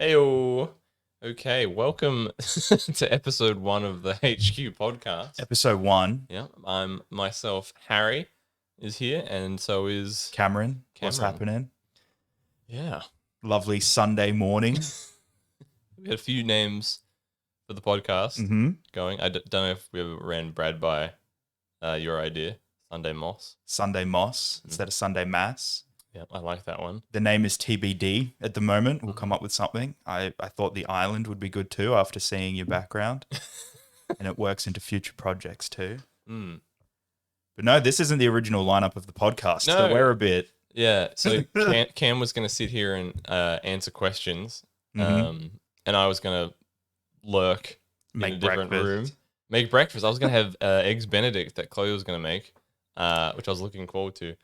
Heyo. Okay, welcome to episode 1 of the HQ podcast. Episode 1. Yeah, I'm myself, Harry, is here, and so is Cameron, what's Cameron. happening? Yeah. Lovely Sunday morning. We had a few names for the podcast going. I don't know if we ever ran Brad by your idea, Sunday Moss. Sunday Moss instead of Sunday Mass. Yeah, I like that one. The name is TBD at the moment. We'll come up with something. I thought the island would be good too after seeing your background. And it works into future projects too. Mm. But no, this isn't the original lineup of the podcast. No. So we're a bit... Yeah, so Cam was going to sit here and answer questions, and I was going to lurk in a different room. Make breakfast. I was going to have Eggs Benedict that Chloe was going to make, which I was looking forward to.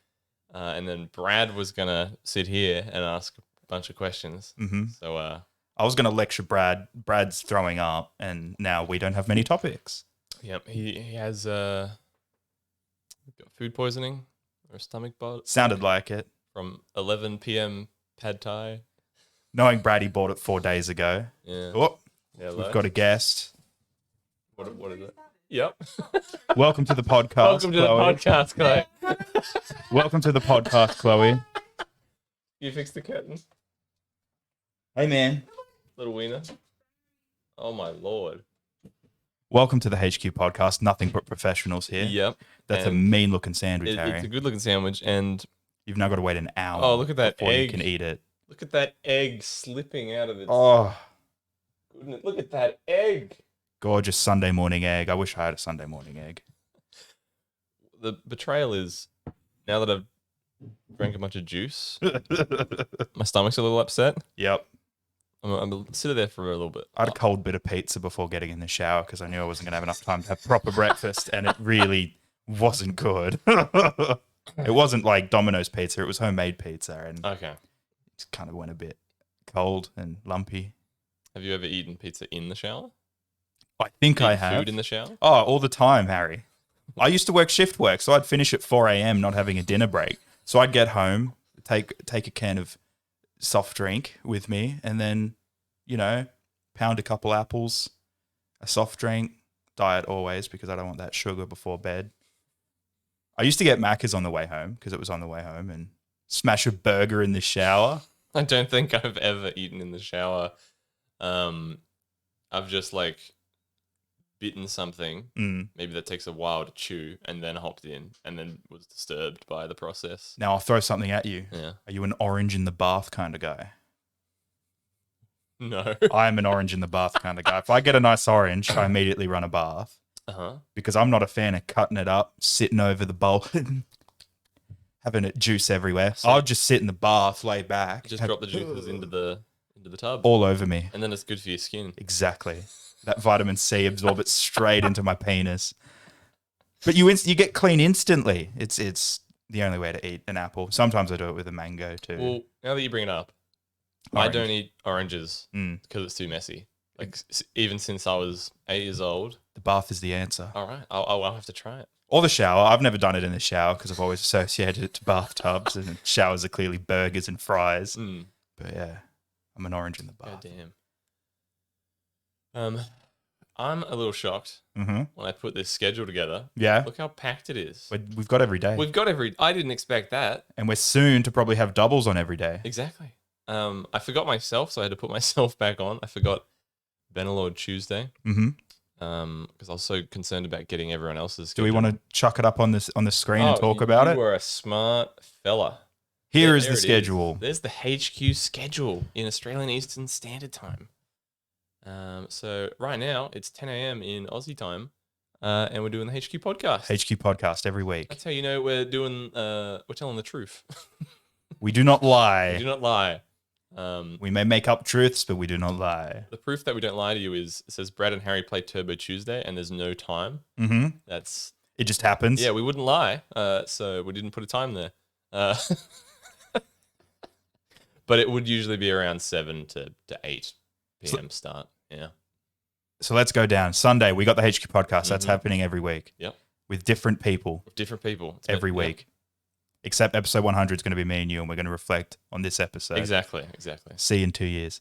And then Brad was going to sit here and ask a bunch of questions. So I was going to lecture Brad. Brad's throwing up, and now we don't have many topics. Yep, he has got food poisoning or stomach bug. Sounded like it. From 11 p.m. pad thai. Knowing Brad, he bought it 4 days ago. Yeah. Oh, Yeah, we've got a guest. What is it? Yep. Welcome to the podcast. Welcome to Chloe. the podcast, Chloe. Welcome to the podcast, Chloe. You fixed the curtain. Hey, man. Little wiener. Oh, my Lord. Welcome to the HQ podcast. Nothing but professionals here. Yep. That's a And mean-looking sandwich, Harry. it's a good-looking sandwich, and You've now got to wait an hour oh, look at that before egg. you can eat it. Look at that egg slipping out of its Oh, goodness. Look at that egg. gorgeous Sunday morning egg. I wish I had a Sunday morning egg. The betrayal is, now that I've drank a bunch of juice, my stomach's a little upset. Yep. I'm gonna sit there for a little bit. I had a cold bit of pizza before getting in the shower because I knew I wasn't going to have enough time to have proper breakfast, and it really wasn't good. It wasn't like Domino's pizza. It was homemade pizza, and Okay. it kind of went a bit cold and lumpy. Have you ever eaten pizza in the shower? I think I Eaten have. food in the shower? Oh, all the time, Harry. I used to work shift work, so I'd finish at 4 a.m. not having a dinner break. So I'd get home, take a can of soft drink with me, and then, pound a couple apples, a soft drink, diet always, because I don't want that sugar before bed. I used to get Macca's on the way home, because it was on the way home, and smash a burger in the shower. I don't think I've ever eaten in the shower. I've just bitten something, maybe that takes a while to chew, and then hopped in, and then was disturbed by the process. Now I'll throw something at you. Yeah. Are you an orange in the bath kind of guy? No. I'm an orange in the bath kind of guy. If I get a nice orange, I immediately run a bath. Because I'm not a fan of cutting it up, sitting over the bowl, having it juice everywhere. So I'll just sit in the bath, lay back. Just drop the juices into the tub. All over me. And then it's good for your skin. Exactly. That vitamin C absorb it straight into my penis. But you get clean instantly. It's the only way to eat an apple. Sometimes I do it with a mango too. Well, now that you bring it up, Orange. I don't eat oranges because it's too messy. Even since I was 8 years old. The bath is the answer. All right, I'll have to try it. Or the shower. I've never done it in the shower because I've always associated it to bathtubs, and showers are clearly burgers and fries. But yeah, I'm an orange in the bath. God damn. I'm a little shocked when I put this schedule together. Yeah. Look how packed it is. We've got every day. I didn't expect that. And we're soon to probably have doubles on every day. Exactly. I forgot myself, so I had to put myself back on. I forgot Benelord Tuesday. Because I was so concerned about getting everyone else's schedule. Do we want to chuck it up on the screen and talk about it? You were a smart fella. Here is the it schedule. There's the HQ schedule in Australian Eastern Standard Time. So right now it's 10 a.m. in Aussie time, and we're doing the HQ podcast. HQ podcast every week. That's how you know we're telling the truth. We do not lie. We do not lie. We may make up truths, but we do not lie. The proof that we don't lie to you is it says Brad and Harry play Turbo Tuesday, and there's no time. It just happens. Yeah, we wouldn't lie, so we didn't put a time there. But it would usually be around 7 to 8 p.m. start. Yeah. So let's go down. Sunday, we got the HQ podcast. That's happening every week. Yep. With different people. Different people. Every week. Except episode 100 is going to be me and you, and we're going to reflect on this episode. Exactly. See you in 2 years.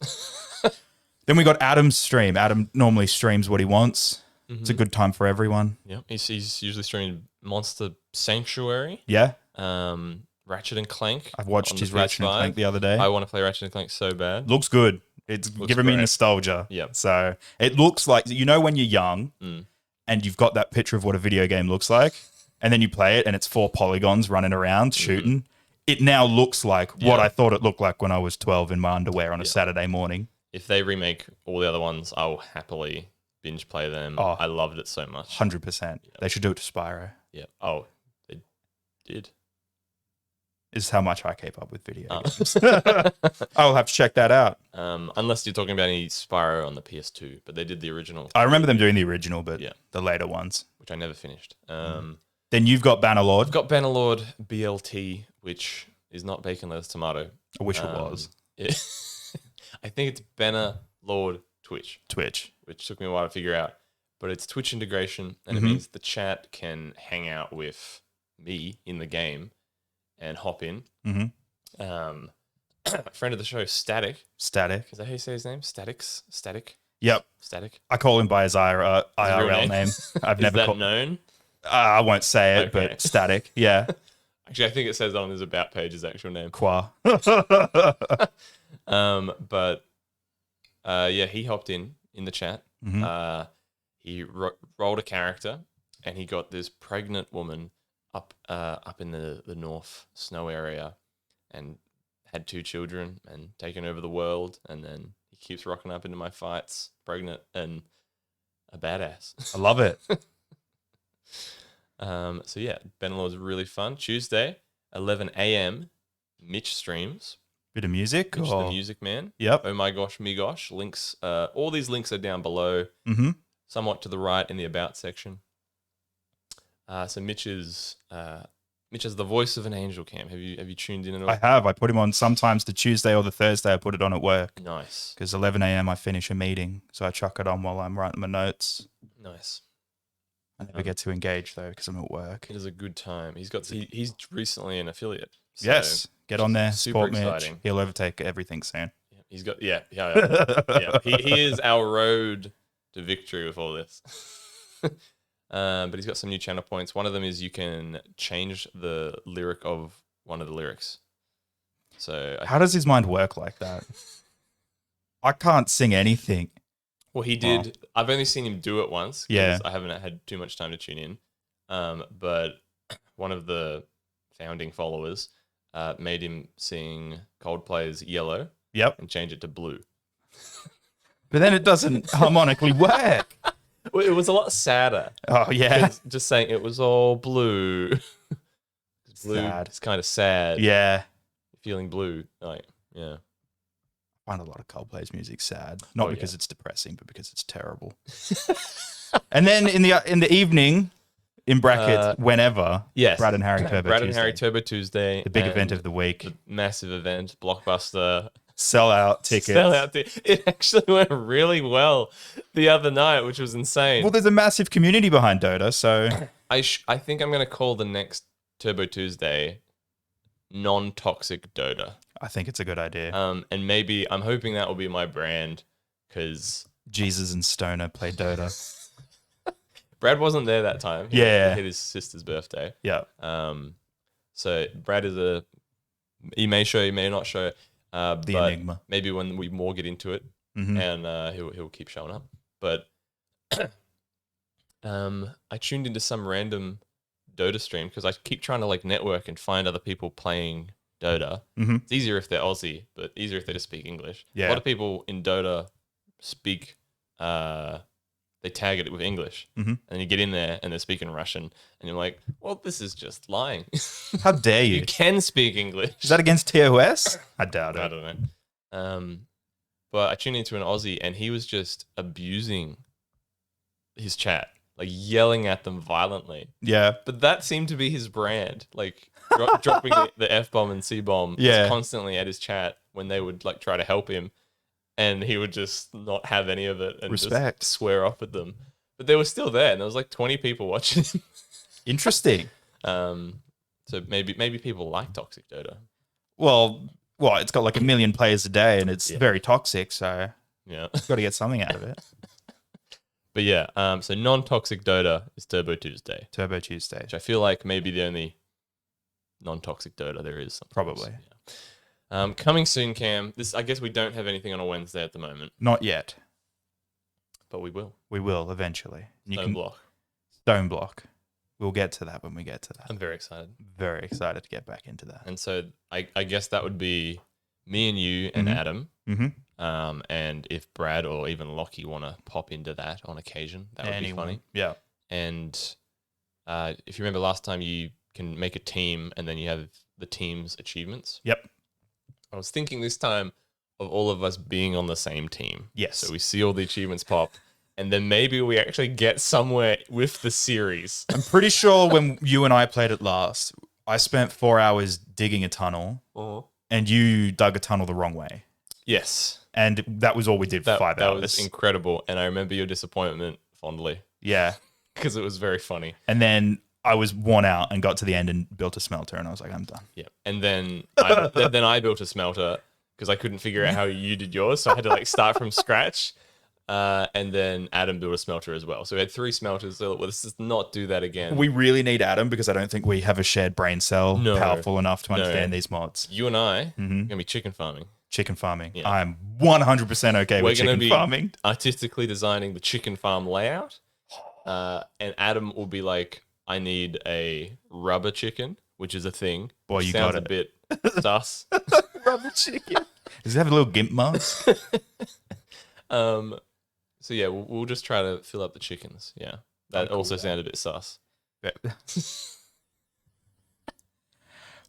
Then we got Adam's stream. Adam normally streams what he wants. Mm-hmm. It's a good time for everyone. Yep. He's usually streaming Monster Sanctuary. Yeah. Ratchet and Clank. I've watched his Ratchet and Clank the other day. I want to play Ratchet and Clank so bad. Looks good. It's giving me nostalgia. Yeah. So it looks like, when you're young and you've got that picture of what a video game looks like, and then you play it and it's 4 polygons running around shooting. It now looks like what I thought it looked like when I was 12 in my underwear on a Saturday morning. If they remake all the other ones, I'll happily binge play them. Oh, I loved it so much. 100%. Yep. They should do it to Spyro. Yeah. Oh, they did. Is how much I keep up with video games. I'll have to check that out. Unless you're talking about any Spyro on the PS2, but they did the original. I remember them doing the original, but the later ones. Which I never finished. Then you've got Bannerlord. I've got Bannerlord BLT, which is not bacon, lettuce, tomato. I wish it was. Yeah. I think it's Bannerlord Twitch, which took me a while to figure out. But it's Twitch integration, and it means the chat can hang out with me in the game and hop in. Friend of the show, Static. Is that how you say his name? Static? Yep. Static. I call him by his IRL name. I've never called known. I won't say it, but Static. Yeah. Actually, I think it says on his about page his actual name. Qua. He hopped in the chat. He rolled a character, and he got this pregnant woman up in the North Snow area, and had 2 children and taken over the world. And then he keeps rocking up into my fights, pregnant and a badass. I love it. Bannerlord's really fun. Tuesday, 11 a.m. Mitch streams. Bit of music. Mitch the Music Man. Yep. Oh my gosh, me gosh. Links. All these links are down below. Somewhat to the right in the about section. So Mitch is the voice of an angel, Cam. Have you tuned in at all? I have. I put him on sometimes the Tuesday or the Thursday. I put it on at work. Nice. Because 11 a.m. I finish a meeting, so I chuck it on while I'm writing my notes. Nice. I never get to engage though because I'm at work. It is a good time. He's recently an affiliate. So yes, get on there. Support exciting. Mitch. He'll overtake everything soon. He's got He is our road to victory with all this. But he's got some new channel points. One of them is you can change the lyric of one of the lyrics. So how does his mind work like that? I can't sing anything. Well, he did. Oh. I've only seen him do it once. Yeah. I haven't had too much time to tune in. But one of the founding followers made him sing Coldplay's Yellow. Yep. And change it to Blue. But then it doesn't harmonically work. Well, it was a lot sadder. Oh, yeah. Just saying it was all blue. Blue. Sad. It's kind of sad. Yeah. Feeling blue. Like, yeah. I find a lot of Coldplay's music sad. Not because it's depressing, but because it's terrible. And then in the evening, in brackets, whenever, Brad and Harry Turbo Brad Tuesday. and Harry Turbo Tuesday. The big event of the week. The massive event, blockbuster. Sellout tickets. It actually went really well the other night, which was insane. Well, there's a massive community behind Dota, so... I think I'm going to call the next Turbo Tuesday non-toxic Dota. I think it's a good idea. And maybe I'm hoping that will be my brand because Jesus and Stoner play Dota. Brad wasn't there that time. He hit his sister's birthday. Yeah. So Brad is he may show, he may not show. The but enigma. Maybe when we more get into it, and he'll keep showing up. But I tuned into some random Dota stream because I keep trying to like network and find other people playing Dota. It's easier if they're Aussie, but easier if they just speak English. Yeah. A lot of people in Dota speak, they tag it with English. And then you get in there and they're speaking Russian and you're like, well, this is just lying. How dare you? You can speak English. Is that against TOS? I doubt it. I don't know. But I tuned into an Aussie and he was just abusing his chat, like yelling at them violently. Yeah. But that seemed to be his brand, like dropping the F-bomb and C-bomb constantly at his chat when they would like try to help him. And he would just not have any of it and just swear off at them. But they were still there and there was like 20 people watching him. Interesting. So So maybe people like toxic Dota. Well, it's got like 1 million players a day, and it's very toxic. So yeah, got to get something out of it. But yeah, so non-toxic Dota is Turbo Tuesday. Turbo Tuesday, which I feel like maybe the only non-toxic Dota there is. Sometimes. Probably. Yeah. Coming soon, Cam. I guess we don't have anything on a Wednesday at the moment. Not yet. But we will. We will eventually. Stone Block. We'll get to that when we get to that. I'm very excited. Very excited to get back into that. And so I guess that would be me and you and Adam. Mm-hmm. And if Brad or even Lockie want to pop into that on occasion, that would be funny. Yeah. And if you remember last time, you can make a team and then you have the team's achievements. Yep. I was thinking this time of all of us being on the same team. Yes. So we see all the achievements pop, and then maybe we actually get somewhere with the series. I'm pretty sure when you and I played it last, I spent 4 hours digging a tunnel, and you dug a tunnel the wrong way. Yes. And that was all we did for 5 hours. That was incredible, and I remember your disappointment fondly. Yeah. Because it was very funny. And then I was worn out and got to the end and built a smelter, and I was like, I'm done. Yeah. And then I built a smelter because I couldn't figure out how you did yours, so I had to start from scratch. And then Adam built a smelter as well. So we had 3 smelters. So let's just not do that again. We really need Adam because I don't think we have a shared brain cell powerful enough to understand these mods. You and I are going to be chicken farming. Chicken farming. Yeah. I'm 100% okay with chicken farming. Artistically designing the chicken farm layout. And Adam will be like, I need a rubber chicken, which is a thing. Boy, you sounds got it. a bit sus. Rubber chicken. Does it have a little gimp mask? So yeah, we'll just try to fill up the chickens. Yeah, that also sounded a bit sus.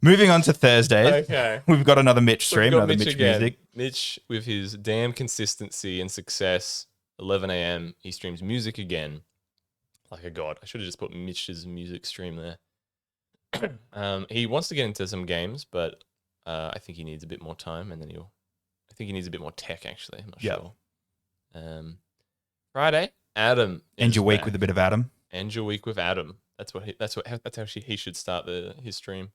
Moving on to Thursday. Okay, we've got another Mitch stream, another Mitch again. music. Mitch with his damn consistency and success. 11 a.m. He streams music again, like a god. I should have just put Mitch's music stream there. He wants to get into some games, but I think he needs a bit more time, and then I think he needs a bit more tech. Actually, I'm not sure. Friday, Adam. End your week with a bit of Adam. End your week with Adam. That's how he should start his stream.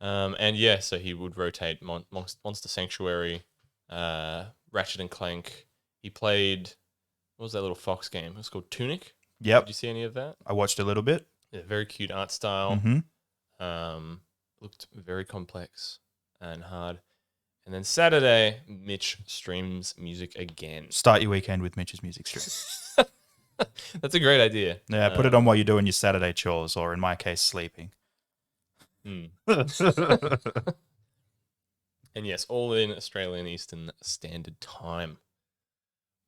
And yeah, so he would rotate Monster Sanctuary, Ratchet and Clank. He played, what was that little Fox game? It was called Tunic. Yep. Did you see any of that? I watched a little bit. Yeah, very cute art style. Mm-hmm. Looked very complex and hard. And then Saturday, Mitch streams music again. Start your weekend with Mitch's music stream. That's a great idea. Yeah, put it on while you're doing your Saturday chores, or in my case, sleeping. And yes, all in Australian Eastern Standard Time,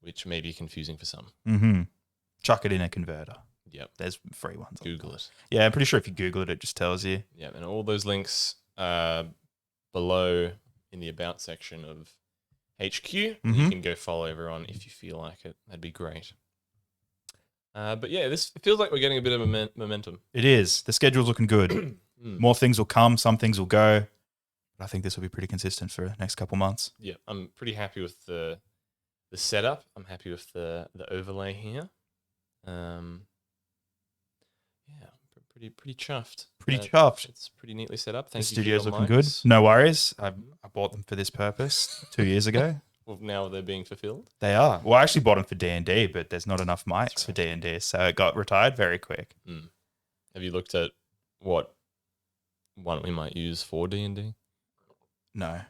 which may be confusing for some. Mm-hmm. Chuck it in a converter. Yep. There's free ones. Google it. Yeah, I'm pretty sure if you Google it, it just tells you. Yeah, and all those links below in the About section of HQ. You can go follow everyone if you feel like it. That'd be great. But yeah, this feels like we're getting a bit of momentum. It is. The schedule's looking good. More things will come. Some things will go. But I think this will be pretty consistent for the next couple months. Yeah, I'm pretty happy with the setup. I'm happy with the overlay here. Yeah, pretty chuffed. Pretty chuffed. It's pretty neatly set up. The studio's looking good. No worries. I bought them for this purpose 2 years ago. Well, now they're being fulfilled. They are. Well, I actually bought them for D&D, but there's not enough mics for D&D, so it got retired very quick. Have you looked at what one we might use for D&D? No.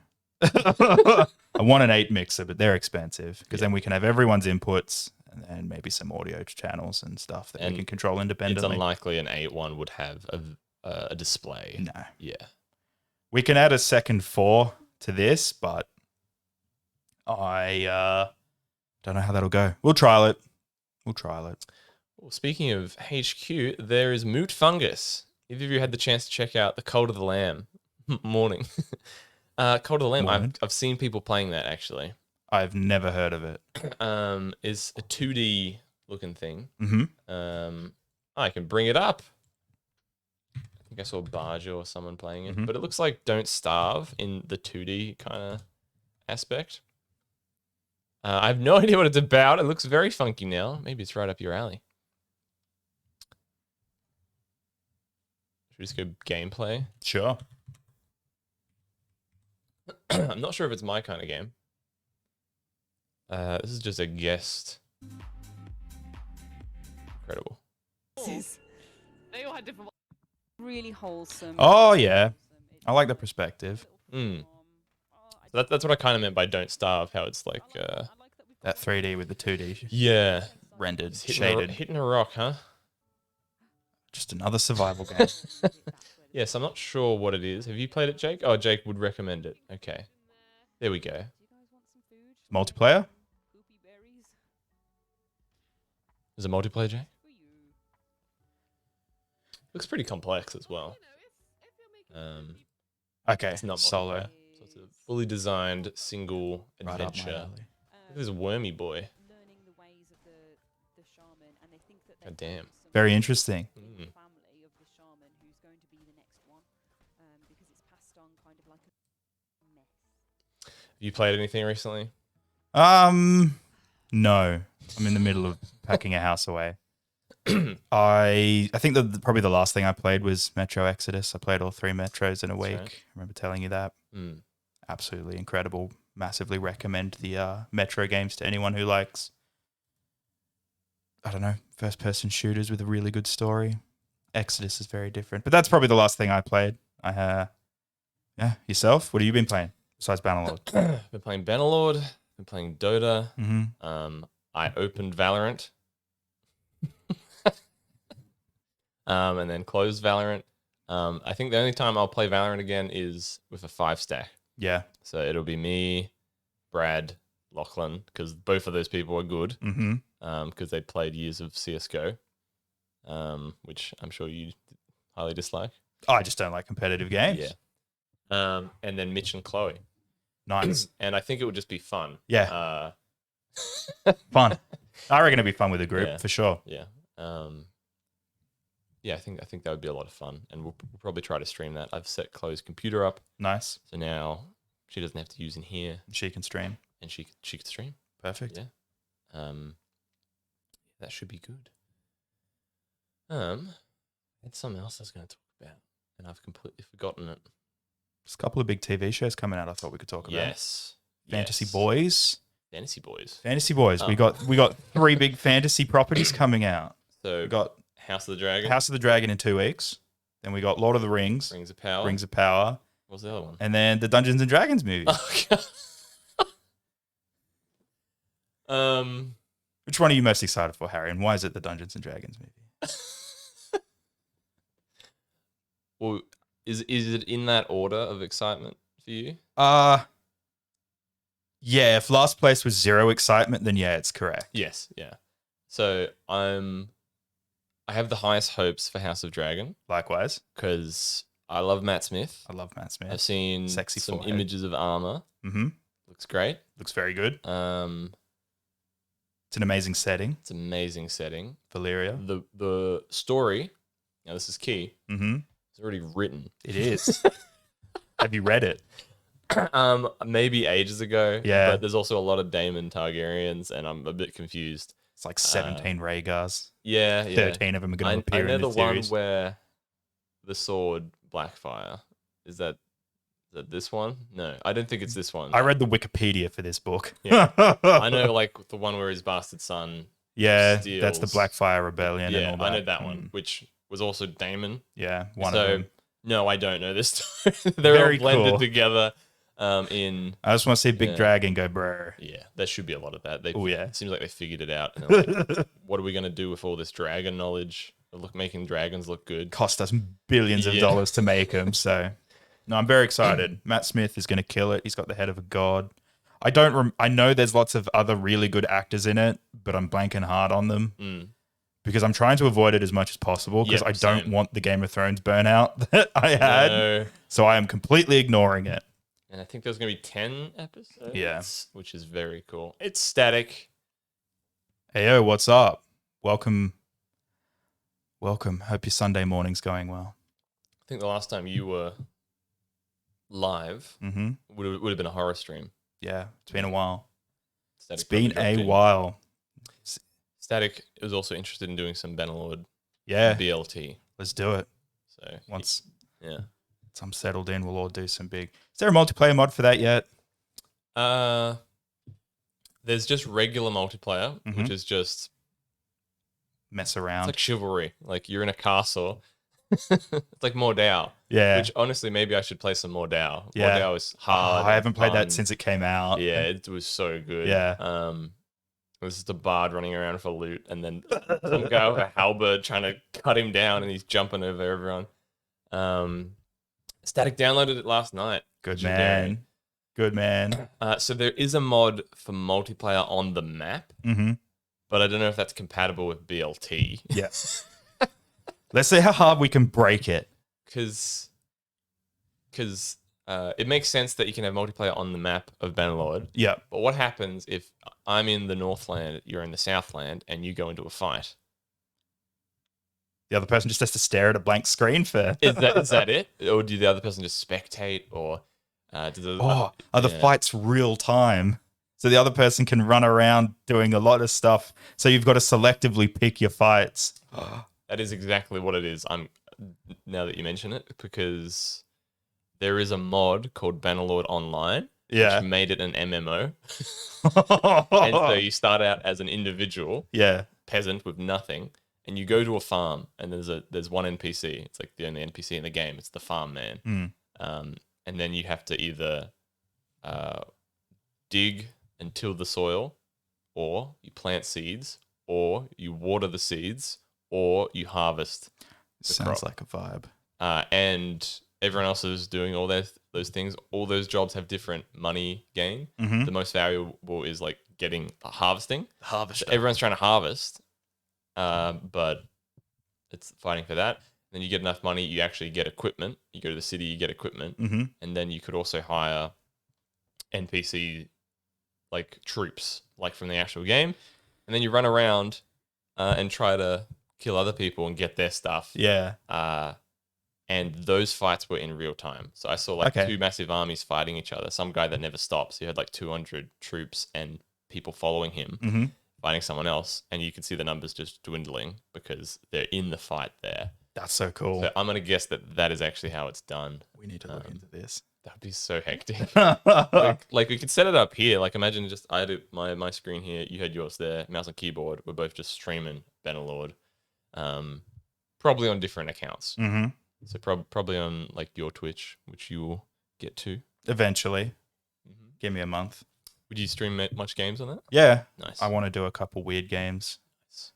I want an 8 mixer, but they're expensive because then we can have everyone's inputs and then maybe some audio channels and stuff that we can control independently. It's unlikely an 8 one would have a display. No. Yeah. We can add a second 4 to this, but I don't know how that'll go. We'll trial it. Well, speaking of HQ, there is Moot Fungus. If you had the chance to check out the Cult of the Lamb morning. Cult of the Lamb, I've seen people playing that actually. I've never heard of it. Is a 2D looking thing. Mm-hmm. I can bring it up. I think I saw Barja or someone playing it, but it looks like Don't Starve in the 2D kind of aspect. I have no idea what it's about. It looks very funky now. Maybe it's right up your alley. Should we just go gameplay? Sure. I'm not sure if it's my kind of game. This is just a guest. Incredible. They all had different. Really wholesome. Oh, yeah. I like the perspective. So that's what I kind of meant by Don't Starve, how it's like... That 3D with the 2D yeah. rendered, Hitting shaded. Hitting a rock, huh? Just another survival game. Yes, I'm not sure what it is. Have you played it, Jake? Oh, Jake would recommend it. Okay. There we go. Multiplayer? Is it multiplayer, Jake? Looks pretty complex as well. Okay, It's not solo. multiplayer. So it's a fully designed single Right up my adventure. alley. Look at this wormy boy. God damn. Very interesting. Have you played anything recently? No. I'm in the middle of packing a house away. I think that probably the last thing I played was Metro Exodus. I played all 3 Metros in a week. right. I remember telling you that. Mm. Absolutely incredible. Massively recommend the Metro games to anyone who likes, I don't know, first-person shooters with a really good story. Exodus is very different. But that's probably the last thing I played. Yeah. Yourself? What have you been playing besides Bannerlord? Been playing Bannerlord. Been playing Dota. Mm-hmm. I opened Valorant. And then closed Valorant. I think the only time I'll play Valorant again is with a 5-stack. Yeah. So it'll be me, Brad, Lachlan, because both of those people are good. Mm-hmm. Because they played years of CSGO, which I'm sure you highly dislike. I just don't like competitive games. Yeah. And then Mitch and Chloe. Nice. And I think it would just be fun. Yeah. Fun. I reckon it'd be fun with a group Yeah. for sure. Yeah. Yeah, I think that would be a lot of fun, and we'll probably try to stream that. I've set Chloe's computer up, Nice. so now she doesn't have to use in here, She can stream. and she could stream. Perfect. Yeah. That should be good. It's something else I was going to talk about, and I've completely forgotten it. There's a couple of big TV shows coming out I thought we could talk about. Yes. Fantasy Yes. Boys. Fantasy Boys. Fantasy Boys. Oh. We got 3 big fantasy properties coming out. So We got House of the Dragon. House of the Dragon in 2 weeks. Then we got Lord of the Rings. Rings of Power. Rings of Power. What was the other one? And then the Dungeons and Dragons movie. Which one are you most excited for, Harry? And why is it the Dungeons and Dragons movie? Well, is it in that order of excitement for you? Yeah, if last place was 0 excitement, then yeah, it's correct. Yes, yeah. So I have the highest hopes for House of Dragon Likewise. because I love Matt Smith. I love Matt Smith. I've seen Sexy some forehead. images of armor. Mm-hmm. Looks great. Looks very good. It's It's an amazing setting. an amazing setting. Valyria. The story, now this is key, Mm-hmm. it's already written. It is. Have you read it? Maybe ages ago. Yeah. But there's also a lot of Daemon Targaryens, and I'm a bit confused. It's like 17 Rhaegars. Yeah, yeah. 13 of them are going to I appear know in the the series. one where the sword Blackfire. Is that this one? No, I don't think it's this one. I read the Wikipedia for this book. Yeah. I know like the one where his bastard son. Yeah, steals. that's the Blackfire Rebellion. Yeah, and all that. I know that one, which was also Daemon. Yeah, one so of them. no, I don't know this story. They're Very all blended cool. together. In I just want to see Big Yeah. Dragon go brr. yeah, there should be a lot of that. Oh, yeah. It seems like they figured it out. And they're like, what are we gonna do with all this dragon knowledge? Making dragons look good. Cost us billions of Yeah. dollars to make them. So, no, I'm very excited. Matt Smith is going to kill it. He's got the head of a god. I know there's lots of other really good actors in it, but I'm blanking hard on them Mm. because I'm trying to avoid it as much as possible because Yep, I don't same. want the Game of Thrones burnout that I had. No. So I am completely ignoring it. And I think there's going to be 10 episodes. Yeah. Which is very cool. It's static. Hey, yo, what's up? Welcome. Hope your Sunday morning's going well. I think the last time you were live Mm-hmm. would have been a horror stream. Yeah, it's been a while. Static It's been probably dropped a in. while. Static was also interested in doing some Bannerlord Yeah, BLT. let's do it. So Once I'm settled in, we'll all do some big. Is there a multiplayer mod for that yet? There's just regular multiplayer, which is just mess around. It's like chivalry. Like you're in a castle. It's like Mordau. Yeah. Which honestly, maybe I should play some Mordau. Yeah. Mordau is hard. I haven't played fun. that since it came out. Yeah, it was so good. Yeah. It was just a bard running around for loot, and then some guy with a halberd trying to cut him down, and he's jumping over everyone. Static downloaded it last night. Good man. Good man. So there is a mod for multiplayer on the map, but I don't know if that's compatible with BLT. Yeah. Let's see how hard we can break it. Because it makes sense that you can have multiplayer on the map of Bannerlord. Yeah. But what happens if I'm in the Northland, you're in the Southland, and you go into a fight? The other person just has to stare at a blank screen for... Is that it? Or do the other person just spectate? Or are the fights real time? So the other person can run around doing a lot of stuff. So you've got to selectively pick your fights. That is exactly what it is. Now that you mention it, because there is a mod called Bannerlord Online, which made it an MMO. And so you start out as an individual, peasant with nothing, and you go to a farm, and there's one NPC. It's like the only NPC in the game. It's the farm man. And then you have to either dig and till the soil, or you plant seeds, or you water the seeds, or you harvest. Sounds like a vibe. And everyone else is doing all those things. All those jobs have different money gain. The most valuable is like getting harvesting. Harvest. So everyone's trying to harvest, but it's fighting for that. Then you get enough money, you actually get equipment. You go to the city, you get equipment, and then you could also hire NPC like troops, like from the actual game, and then you run around and try to kill other people and get their stuff. Yeah. And those fights were in real time. So I saw like two massive armies fighting each other. Some guy that never stops. He had like 200 troops and people following him, fighting someone else, and you could see the numbers just dwindling because they're in the fight there. That's so cool. So I'm going to guess that is actually how it's done. We need to look into this. That would be so hectic. like we could set it up here. Like imagine just I had my screen here. You had yours there. Mouse and keyboard. We're both just streaming Bannerlord. Probably on different accounts. So probably on like your Twitch, which you will get to. Eventually. Give me a month. Would you stream much games on that? Yeah. Nice. I want to do a couple weird games.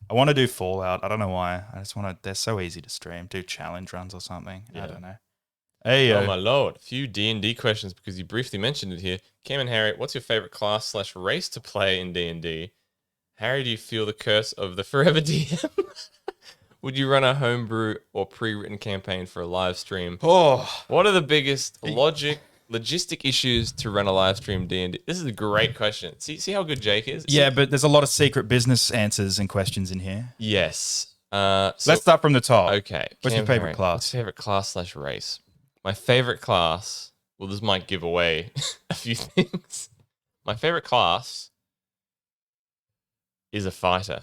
I want to do Fallout. I don't know why. I just want to. They're so easy to stream. Do challenge runs or something. Yeah. I don't know. Hey, oh my lord! A few D&D questions because you briefly mentioned it here. Cam and Harry, what's your favorite class/race to play in D&D? Harry, do you feel the curse of the forever DM? Would you run a homebrew or pre-written campaign for a live stream? Oh, what are the biggest logistic issues to run a live stream D&D? This is a great question. See how good Jake is? Yeah, but there's a lot of secret business answers and questions in here. Yes. Let's start from the top. Okay. What's your favorite class? What's your favorite class/race? My favorite class, well, this might give away a few things. My favorite class is a fighter.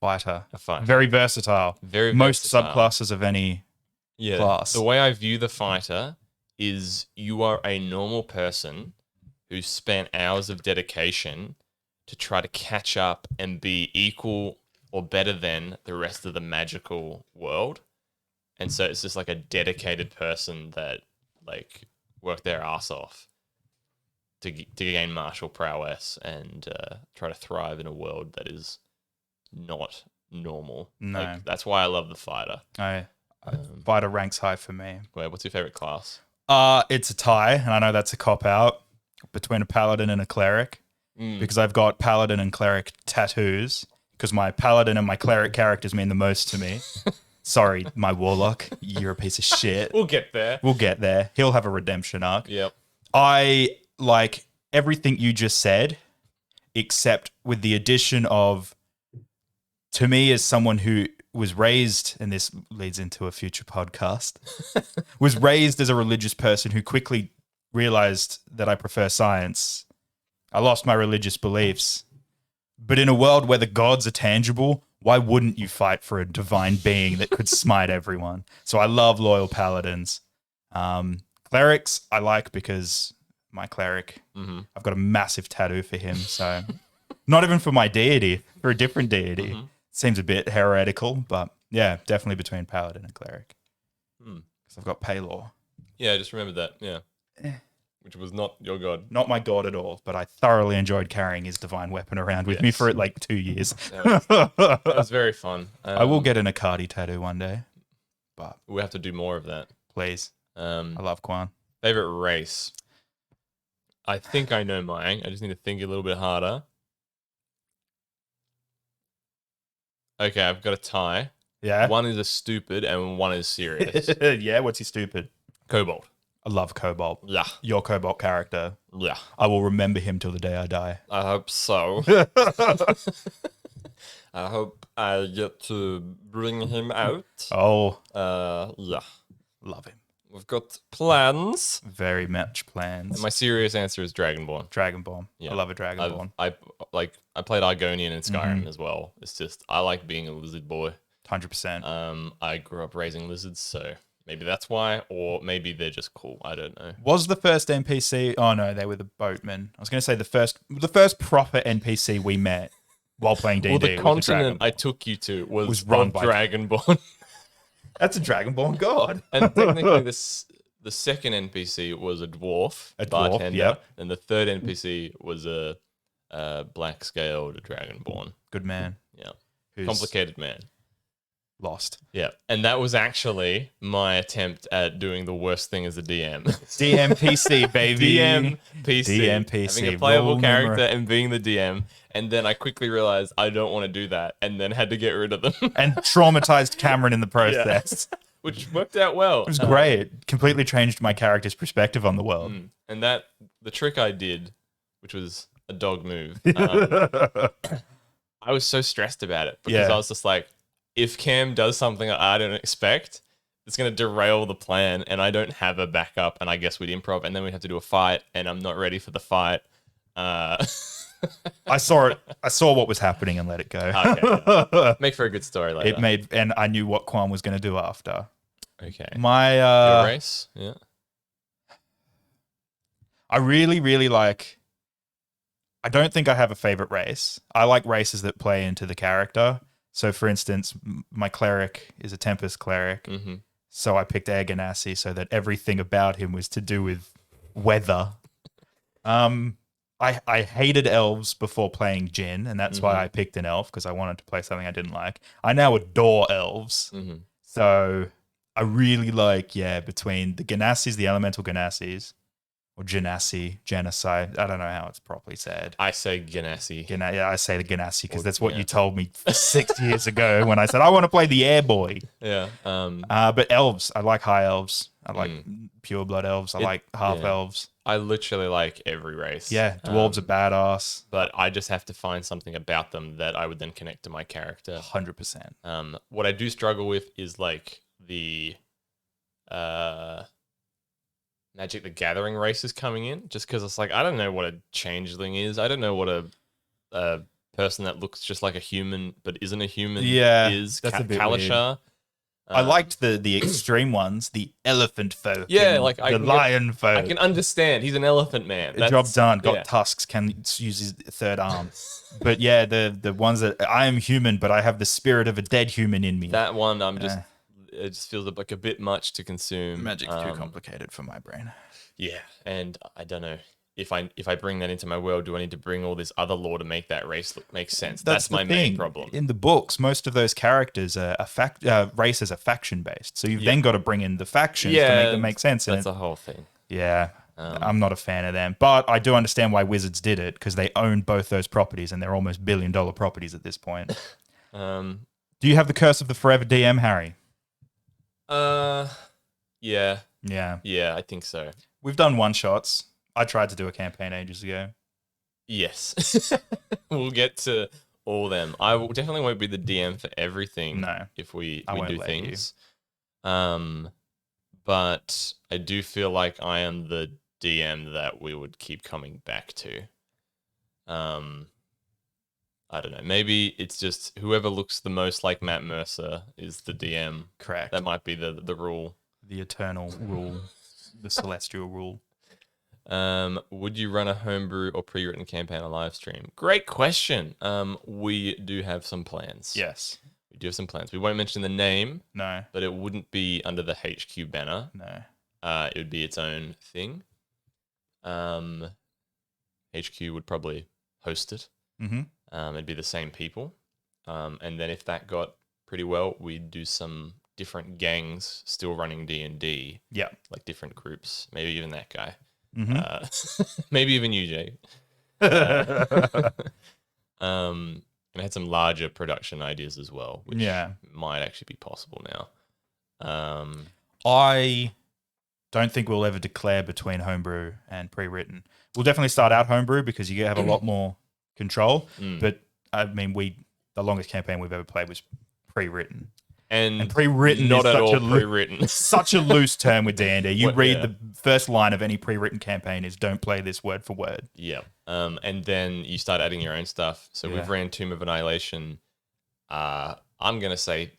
A fighter. Very Very versatile. Most versatile. subclasses of any class. The way I view the fighter is you are a normal person who spent hours of dedication to try to catch up and be equal or better than the rest of the magical world. And so it's just like a dedicated person that like worked their ass off to gain martial prowess and try to thrive in a world that is not normal. No. Like, that's why I love the fighter. Fighter ranks high for me. Wait, what's your favorite class? It's a tie, and I know that's a cop-out between a paladin and a cleric because I've got paladin and cleric tattoos because my paladin and my cleric characters mean the most to me. Sorry, my warlock. You're a piece of shit. We'll get there. He'll have a redemption arc. Yep. I like everything you just said, except with the addition of, to me, as someone who was raised, and this leads into a future podcast, was raised as a religious person who quickly realized that I prefer science. I lost my religious beliefs. But in a world where the gods are tangible, why wouldn't you fight for a divine being that could smite everyone? So I love loyal paladins. Clerics I like because my cleric, I've got a massive tattoo for him. So not even for my deity, for a different deity. Seems a bit heretical, but yeah, definitely between paladin and cleric. Because I've got Paylor. Yeah, I just remembered that. Yeah. Which was not your god. Not my god at all, but I thoroughly enjoyed carrying his divine weapon around with me for like 2 years. That was very fun. I will get an Akadi tattoo one day, but we have to do more of that. please. I love Quan. Favorite race? I think I know mine. I just need to think a little bit harder. Okay, I've got a tie. Yeah. One is a stupid and one is serious. Yeah, what's he stupid? Cobalt. I love Cobalt. Yeah. Your Cobalt character. Yeah. I will remember him till the day I die. I hope so. I hope I get to bring him out. Oh. Yeah. Love him. We've got plans. Very much plans. And my serious answer is Dragonborn. Dragonborn. Yeah. I love a Dragonborn. I played Argonian in Skyrim as well. It's just I like being a lizard boy. 100%. I grew up raising lizards, so maybe that's why, or maybe they're just cool. I don't know. Was the first NPC? Oh no, they were the boatmen. I was going to say the first proper NPC we met while playing D&D. Well, the continent I took you to was run of by Dragonborn. That's a Dragonborn god. And technically, the second NPC was a dwarf, bartender, yep. and the third NPC was a black scaled Dragonborn. Good man. Yeah, Who's complicated man. lost. Yeah, and that was actually my attempt at doing the worst thing as a DM. DMPC, baby. DMPC. DMPC. Having a playable Rule character number- and being the DM. And then I quickly realized I don't want to do that and then had to get rid of them. And traumatized Cameron in the process. Which worked out well. It was great. Completely changed my character's perspective on the world. And the trick I did, which was a dog move, I was so stressed about it because I was just like, if Cam does something I don't expect, it's going to derail the plan and I don't have a backup and I guess we'd improv and then we'd have to do a fight and I'm not ready for the fight. I saw it. I saw what was happening and let it go. Okay, yeah. Make for a good story later. It made, and I knew what Quan was going to do after. Okay. My Your race? Yeah. I really, really like. I don't think I have a favorite race. I like races that play into the character. So, for instance, my cleric is a Tempest cleric. So I picked Air Ganassi so that everything about him was to do with weather. I hated elves before playing Jin, and that's why I picked an elf, because I wanted to play something I didn't like. I now adore elves. So I really like, between the Ganassis, the elemental Ganassis, or Genasi, Genocide. I don't know how it's properly said. I say Ganassi. I say the Ganassi because that's what you told me 6 years ago when I said, I want to play the air boy. Yeah. But elves, I like high elves. I like pure blood elves. I like half elves. I literally like every race. Yeah, dwarves are badass. But I just have to find something about them that I would then connect to my character. 100%. What I do struggle with is like the Magic the Gathering races coming in, just because it's like, I don't know what a changeling is. I don't know what a person that looks just like a human but isn't a human is. That's a bit Kalisha. I liked the extreme ones, the elephant folk. Yeah, and like the lion folk. I can understand. He's an elephant man. The job done. Got tusks. Can use his third arm. But yeah, the ones that I am human, but I have the spirit of a dead human in me. That one, it just feels like a bit much to consume. Magic's too complicated for my brain. Yeah, and I don't know. If I bring that into my world, do I need to bring all this other lore to make that race make sense? That's my main problem. In the books, most of those characters are races are faction based, so you've then got to bring in the factions to make them make sense. That's the whole thing. Yeah, I'm not a fan of them, but I do understand why Wizards did it because they own both those properties and they're almost billion-dollar properties at this point. Do you have the Curse of the Forever DM, Harry? Yeah, yeah. I think so. We've done one shots. I tried to do a campaign ages ago. Yes. We'll get to all them. I definitely won't be the DM for everything. No. If we won't do let things. But I do feel like I am the DM that we would keep coming back to. I I don't know. Maybe it's just whoever looks the most like Matt Mercer is the DM. Correct. That might be the rule. The eternal rule, the celestial rule. Would you run a homebrew or pre-written campaign on live stream? Great question. We do have some plans. Yes. We do have some plans. We won't mention the name. No. But it wouldn't be under the HQ banner. No. It would be its own thing. HQ would probably host it. Mm-hmm. It'd be the same people. And then if that got pretty well, we'd do some different gangs still running D&D. Yeah. Like different groups. Maybe even that guy. Mm-hmm. Maybe even you, Jay. And I had some larger production ideas as well, which might actually be possible now. I don't think we'll ever declare between homebrew and pre-written. We'll definitely start out homebrew because you have a lot more control. But I mean, the longest campaign we've ever played was pre-written. And pre-written not is at such all pre-written. such a loose term with D&D. You What- read yeah. the first line of any pre-written campaign is don't play this word for word. Yeah. And then you start adding your own stuff. So we've ran Tomb of Annihilation. I'm gonna say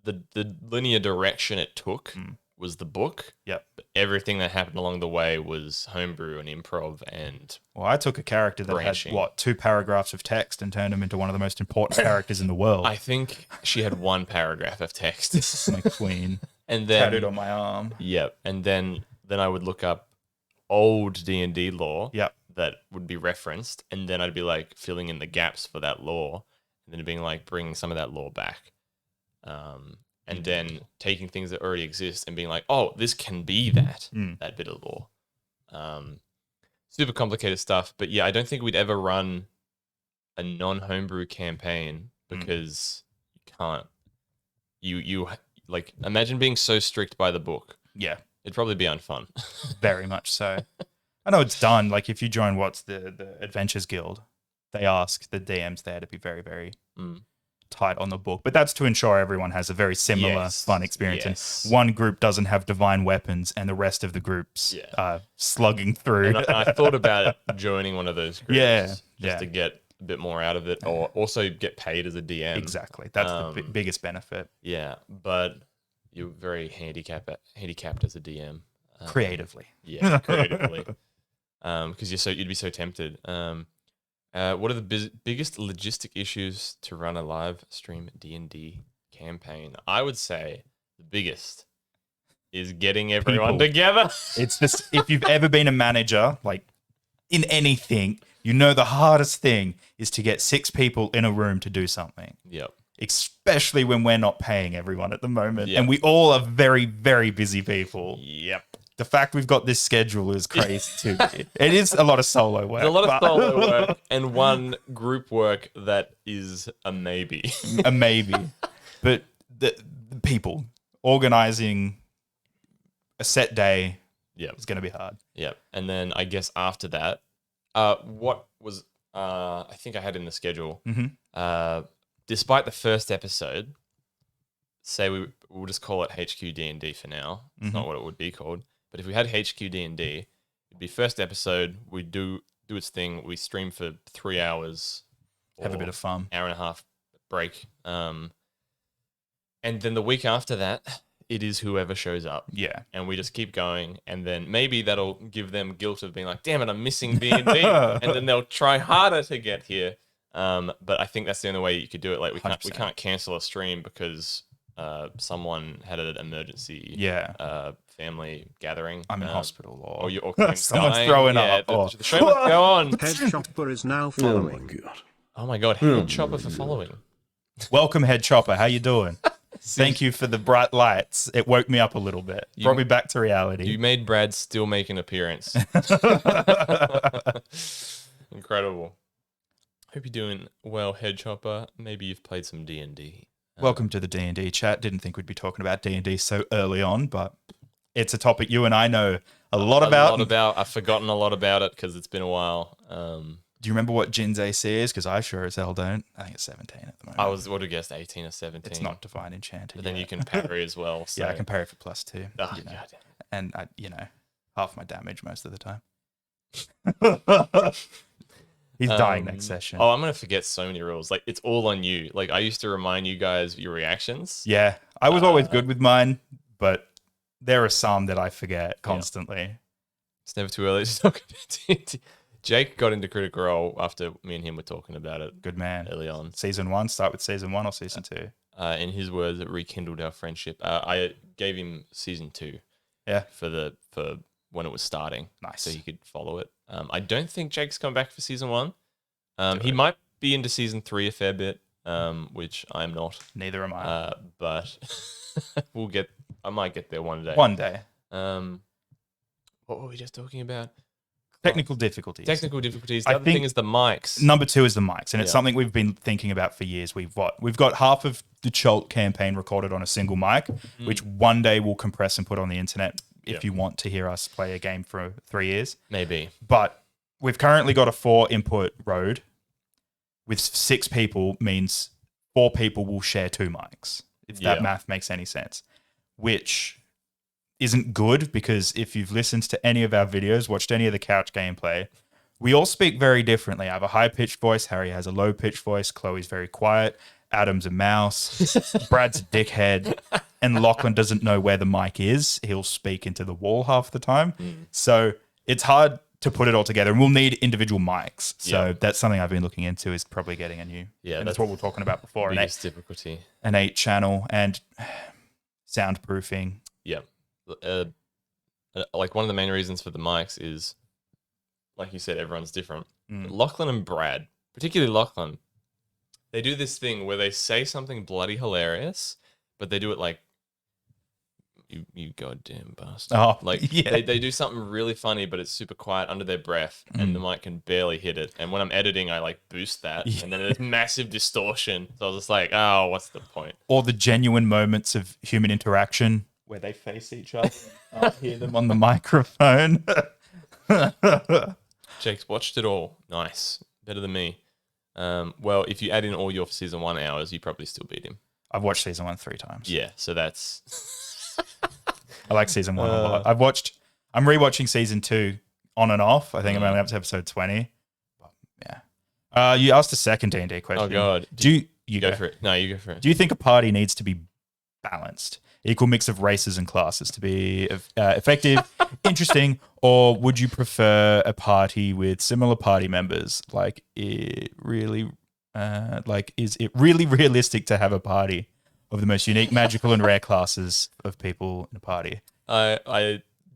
the linear direction it took was the book. Yep. But everything that happened along the way was homebrew and improv and Well, I took a character that Branching. had 2 paragraphs of text and turned him into one of the most important characters in the world. I think she had one paragraph of text. My queen. And then Tattooed on my arm. Yep. And then I would look up old D&D lore Yep. that would be referenced, and then I'd be like filling in the gaps for that lore, and then being like bringing some of that lore back. And then taking things that already exist and being like, oh, this can be that bit of lore. Super complicated stuff, but yeah, I don't think we'd ever run a non-homebrew campaign because you can't. You like imagine being so strict by the book. Yeah, It'd probably be unfun. very much so. I know it's done. Like if you join the Adventures Guild, they ask the DMs there to be very, very tight on the book. But that's to ensure everyone has a very similar fun experience. Yes. And one group doesn't have divine weapons and the rest of the groups are slugging through. And I thought about joining one of those groups Yeah. to get a bit more out of it, or also get paid as a DM. Exactly. That's the biggest benefit. Yeah, but you're very handicapped as a DM. Creatively. Yeah, creatively. Because you'd be so tempted. What are the biggest logistic issues to run a live stream D&D campaign? I would say the biggest is getting everyone People. together. It's just, if you've ever been a manager, like in anything, you know the hardest thing is to get 6 people in a room to do something. Yep. Especially when we're not paying everyone at the moment. Yep. And we all are very, very busy people. Yep. The fact we've got this schedule is crazy too. It is a lot of solo work. There's a lot of but- solo work and one group work that is a maybe. a maybe. But the people organizing a set day Yep. is going to be hard. Yep. And then I guess after that, what was I think I had in the schedule. Despite the first episode, say we'll just call it HQ D&D for now. It's not what it would be called. But if we had HQ D&D, it'd be first episode. We do its thing. We stream for 3 hours. Have a or bit of fun. Hour and a half break. And then the week after that, it is whoever shows up. Yeah. And we just keep going, and then maybe that'll give them guilt of being like, damn it, I'm missing D&D. And then they'll try harder to get here. But I think that's the only way you could do it. Like we 100%. can't cancel a stream because someone had an emergency family gathering. I'm in hospital or or someone's someone's dying. throwing Yeah, up. Or, the show must go on. Head Chopper is now following. Oh my god, Head Chopper for following. Welcome, Head Chopper. How you doing? Thank you for the bright lights. It woke me up a little bit. Brought me back to reality. You made Brad still make an appearance. Incredible. Hope you're doing well, Head Chopper. Maybe you've played some D&D. Welcome to the D&D chat. Didn't think we'd be talking about D&D so early on, but it's a topic you and I know a lot about. I've forgotten a lot about it because it's been a while. Do you remember what Jin's AC is? Because I sure as hell don't. I think it's 17 at the moment. I would have guessed 18 or 17. It's not Divine Enchanted. But then yet. you can parry as well. So. Yeah, I can parry for +2. Oh, you know. God. And half my damage most of the time. He's dying next session. Oh, I'm gonna forget so many rules. Like it's all on you. Like I used to remind you guys your reactions. Yeah, I was always good with mine, but there are some that I forget constantly. It's never too early to talk about D&D. Jake got into Critical Role after me and him were talking about it. Good man. Early on. Season 1, start with season 1 or season 2? In his words, it rekindled our friendship. I gave him season 2. Yeah. For when it was starting. Nice. So he could follow it. I don't think Jake's come back for season 1. He might be into season 3 a fair bit, which I'm not. Neither am I. But I might get there one day. One day. What were we just talking about? Technical difficulties. The other thing is the mics. Number 2 is the mics, and it's something we've been thinking about for years. We've got half of the Cholt campaign recorded on a single mic, which one day we'll compress and put on the internet if you want to hear us play a game for 3 years. Maybe. But we've currently got a 4-input road with 6 people, means 4 people will share 2 mics, if that math makes any sense, which isn't good, because if you've listened to any of our videos, watched any of the couch gameplay, we all speak very differently. I have a high-pitched voice, Harry has a low-pitched voice, Chloe's very quiet, Adam's a mouse, Brad's a dickhead, and Lachlan doesn't know where the mic is. He'll speak into the wall half the time. So it's hard to put it all together, and we'll need individual mics. So that's something I've been looking into, is probably getting a new. Yeah, and that's what we were talking about before. Biggest difficulty. An 8-channel and soundproofing. Yeah. Like one of the main reasons for the mics is, like you said, everyone's different. Lachlan and Brad, particularly Lachlan, they do this thing where they say something bloody hilarious, but they do it like, you goddamn bastard. Oh, like they do something really funny, but it's super quiet under their breath, and the mic can barely hit it. And when I'm editing, I like boost that, and then there's massive distortion. So I was just like, oh, what's the point? Or the genuine moments of human interaction where they face each other and can't hear them on the microphone. Jake's watched it all. Nice. Better than me. Well, if you add in all your season 1 hours, you probably still beat him. I've watched season 1 3 times. Yeah, so that's... I like season 1 a lot. I'm rewatching season 2 on and off. I think I'm only up to episode 20. But yeah. You asked a second D&D question. Oh, God. You go for it. No, you go for it. Do you think a party needs to be balanced? Equal mix of races and classes to be effective, interesting, or would you prefer a party with similar party members? Like, is it really realistic to have a party of the most unique, magical, and rare classes of people in a party? Do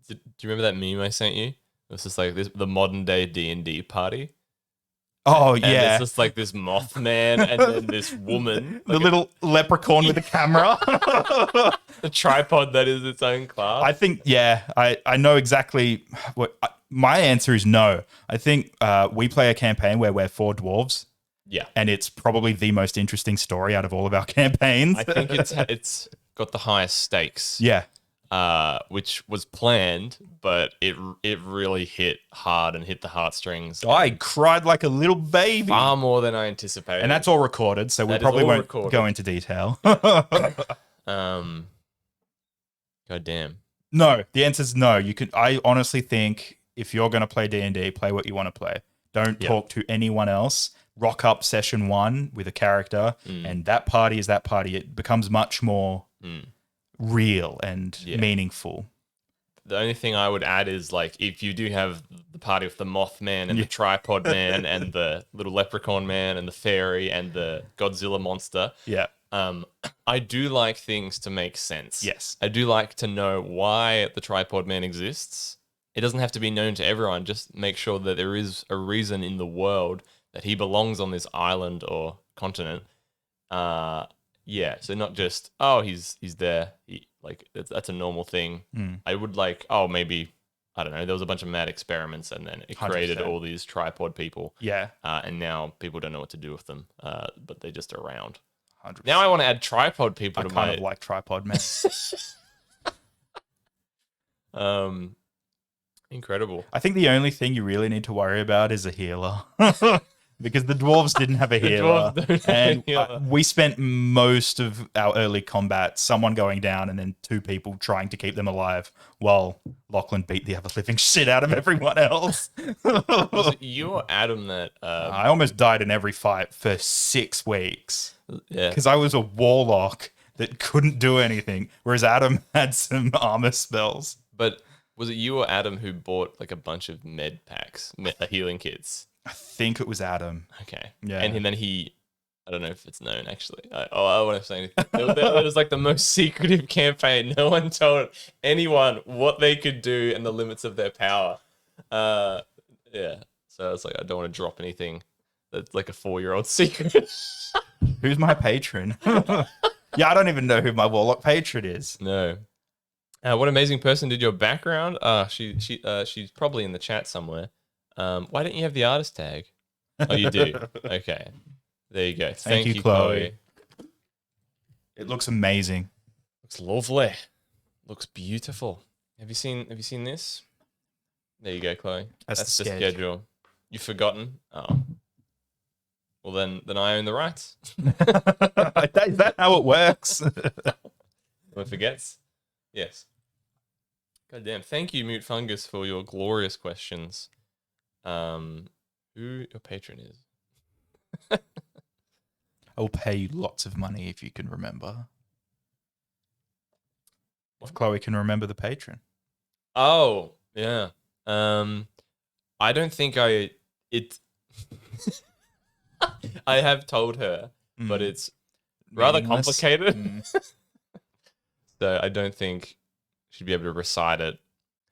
you remember that meme I sent you? It was just like the modern day D&D party. Oh, and yeah. it's just like this Mothman and then this woman. The little leprechaun with a camera. The tripod that is its own class. I think, I know exactly what... my answer is no. I think we play a campaign where we're 4 dwarves. Yeah. And it's probably the most interesting story out of all of our campaigns. I think it's got the highest stakes. Yeah. Which was planned, but it really hit hard and hit the heartstrings. I cried like a little baby. Far more than I anticipated. And that's all recorded, so we probably won't go into detail. God damn. No, the answer is no. I honestly think if you're going to play D&D, play what you want to play. Don't talk to anyone else. Rock up session 1 with a character, and that party is that party. It becomes much more... real and meaningful. The only thing I would add is, like, if you do have the party with the Mothman and the tripod man and the little leprechaun man and the fairy and the Godzilla monster, I do like things to make sense. Yes. I do like to know why the tripod man exists. It doesn't have to be known to everyone. Just make sure that there is a reason in the world that he belongs on this island or continent. So not just, he's there. That's a normal thing. I would like, maybe, I don't know, there was a bunch of mad experiments and then it created 100%. all these tripod people. Yeah. And now people don't know what to do with them, but they're just around. 100%. Now I want to add tripod people to kind of like tripod man. Incredible. I think the only thing you really need to worry about is a healer. because the dwarves didn't have a The healer. dwarves don't have a And healer. we spent most of our early combat, someone going down and then 2 people trying to keep them alive while Lachlan beat the ever living shit out of everyone else. Was it you or Adam that? I almost died in every fight for 6 weeks Yeah. because I was a warlock that couldn't do anything, whereas Adam had some armor spells. But was it you or Adam who bought like a bunch of med packs, healing kits? I think it was Adam. Okay. Yeah. And then he, I don't know if it's known actually. I don't want to say anything. It was like the most secretive campaign. No one told anyone what they could do and the limits of their power. Yeah. So it's like, I don't want to drop anything that's like a 4-year-old secret. Who's my patron? Yeah, I don't even know who my warlock patron is. No. What amazing person did your background? She's probably in the chat somewhere. Why don't you have the artist tag? Oh, you do. Okay, there you go. Thank you, Chloe. It looks amazing. Looks lovely. Looks beautiful. Have you seen this? There you go, Chloe. That's the the schedule. You've forgotten? Oh. Well, then I own the rights. Is that how it works? One forgets. Yes. God damn. Thank you, Mute Fungus, for your glorious questions. Who your patron is? I will pay you lots of money if you can remember. If Chloe can remember the patron. Oh, yeah. I don't think I have told her, but it's rather Meaningless. complicated. So I don't think she'd be able to recite it.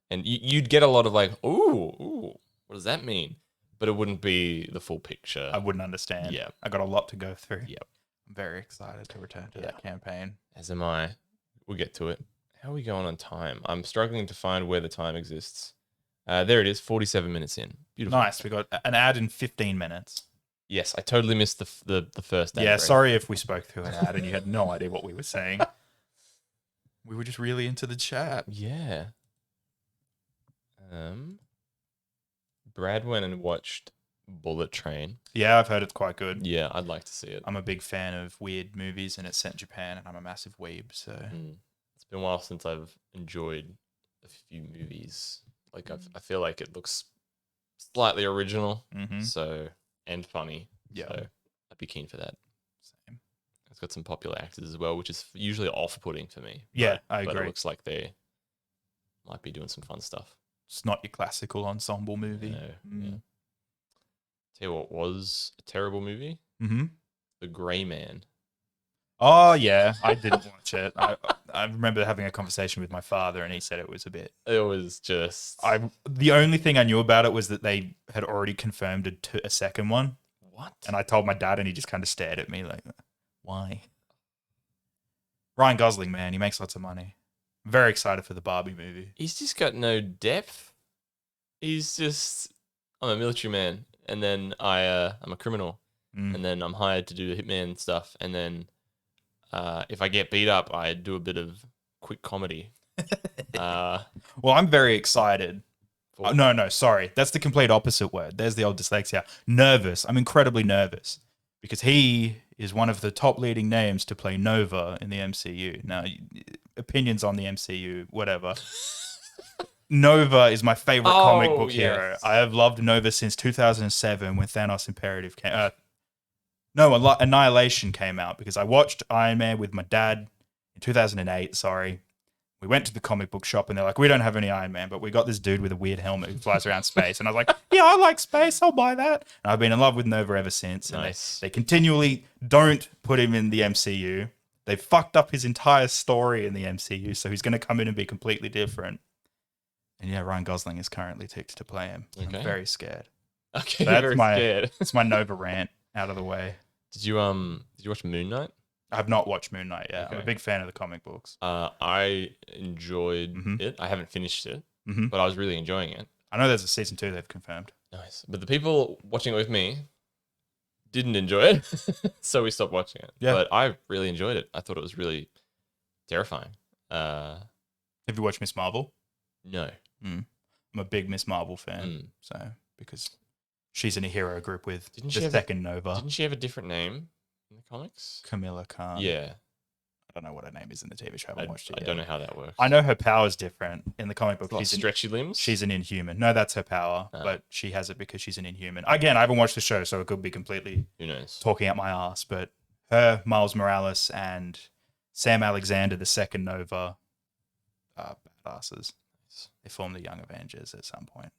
And you'd get a lot of like, ooh, what does that mean? But it wouldn't be the full picture. I wouldn't understand. Yeah. I got a lot to go through. Yep. I'm very excited to return to that campaign. As am I. We'll get to it. How are we going on time? I'm struggling to find where the time exists. There it is, 47 minutes in. Beautiful. Nice. We got an ad in 15 minutes. Yes, I totally missed the first ad Yeah, break. sorry if we spoke through an ad and you had no idea what we were saying. We were just really into the chat. Yeah. Brad went and watched Bullet Train. Yeah, I've heard it's quite good. Yeah, I'd like to see it. I'm a big fan of weird movies and it's set in Japan and I'm a massive weeb, so It's been a while since I've enjoyed a few movies. Like I feel like it looks slightly original, so and funny. Yeah. So I'd be keen for that. Same. It's got some popular actors as well, which is usually off-putting for me. Yeah, I But agree. it looks like they might be doing some fun stuff. It's not your classical ensemble movie. No, yeah. Tell you what was a terrible movie? Mm-hmm. The Grey Man. Oh yeah, I didn't watch it. I remember having a conversation with my father, and he said it was a bit. It was just The only thing I knew about it was that they had already confirmed a second one, what? and I told my dad, and he just kind of stared at me like, "Why?" Ryan Gosling, man, he makes lots of money. I'm very excited for the Barbie movie. He's just got no depth. He's just I'm a military man, and then I'm a criminal, and then I'm hired to do the hitman stuff, and then if I get beat up, I do a bit of quick comedy. Well, I'm very excited. No, sorry. That's the complete opposite word. There's the old dyslexia. Nervous. I'm incredibly nervous because he is one of the top leading names to play Nova in the MCU. Now, opinions on the MCU, whatever. Nova is my favorite comic book hero. I have loved Nova since 2007 when Thanos Imperative came out. Annihilation came out because I watched Iron Man with my dad in 2008, sorry. We went to the comic book shop and they're like, we don't have any Iron Man, but we got this dude with a weird helmet who flies around space. And I was like, yeah, I like space. I'll buy that. And I've been in love with Nova ever since. And Nice. they continually don't put him in the MCU. They've fucked up his entire story in the MCU. So he's going to come in and be completely different. And yeah, Ryan Gosling is currently ticked to play him. Okay. I'm very scared. Okay, That's very my- scared. It's my Nova rant out of the way. Did you watch Moon Knight? I've not watched Moon Knight yet. I'm a Okay. big fan of the comic books. I enjoyed it. I haven't finished it, but I was really enjoying it. I know there's a season 2 they've confirmed. Nice. But the people watching it with me didn't enjoy it, so we stopped watching it. Yeah. But I really enjoyed it. I thought it was really terrifying. Have you watched Miss Marvel? No. I'm a big Miss Marvel fan. So, because She's in a hero group with Didn't she the have second Nova. Didn't she have a different name in the comics? Camilla Khan. Yeah. I don't know what her name is in the TV show. I I, haven't watched it I yet. don't know how that works. I know her power's different in the comic book. It's not stretchy limbs? She's an Inhuman. No, that's her power, but she has it because she's an Inhuman. Again, I haven't watched the show, so it could be completely Who knows? talking out my ass. But her, Miles Morales, and Sam Alexander, the second Nova, are badasses. They formed the Young Avengers at some point.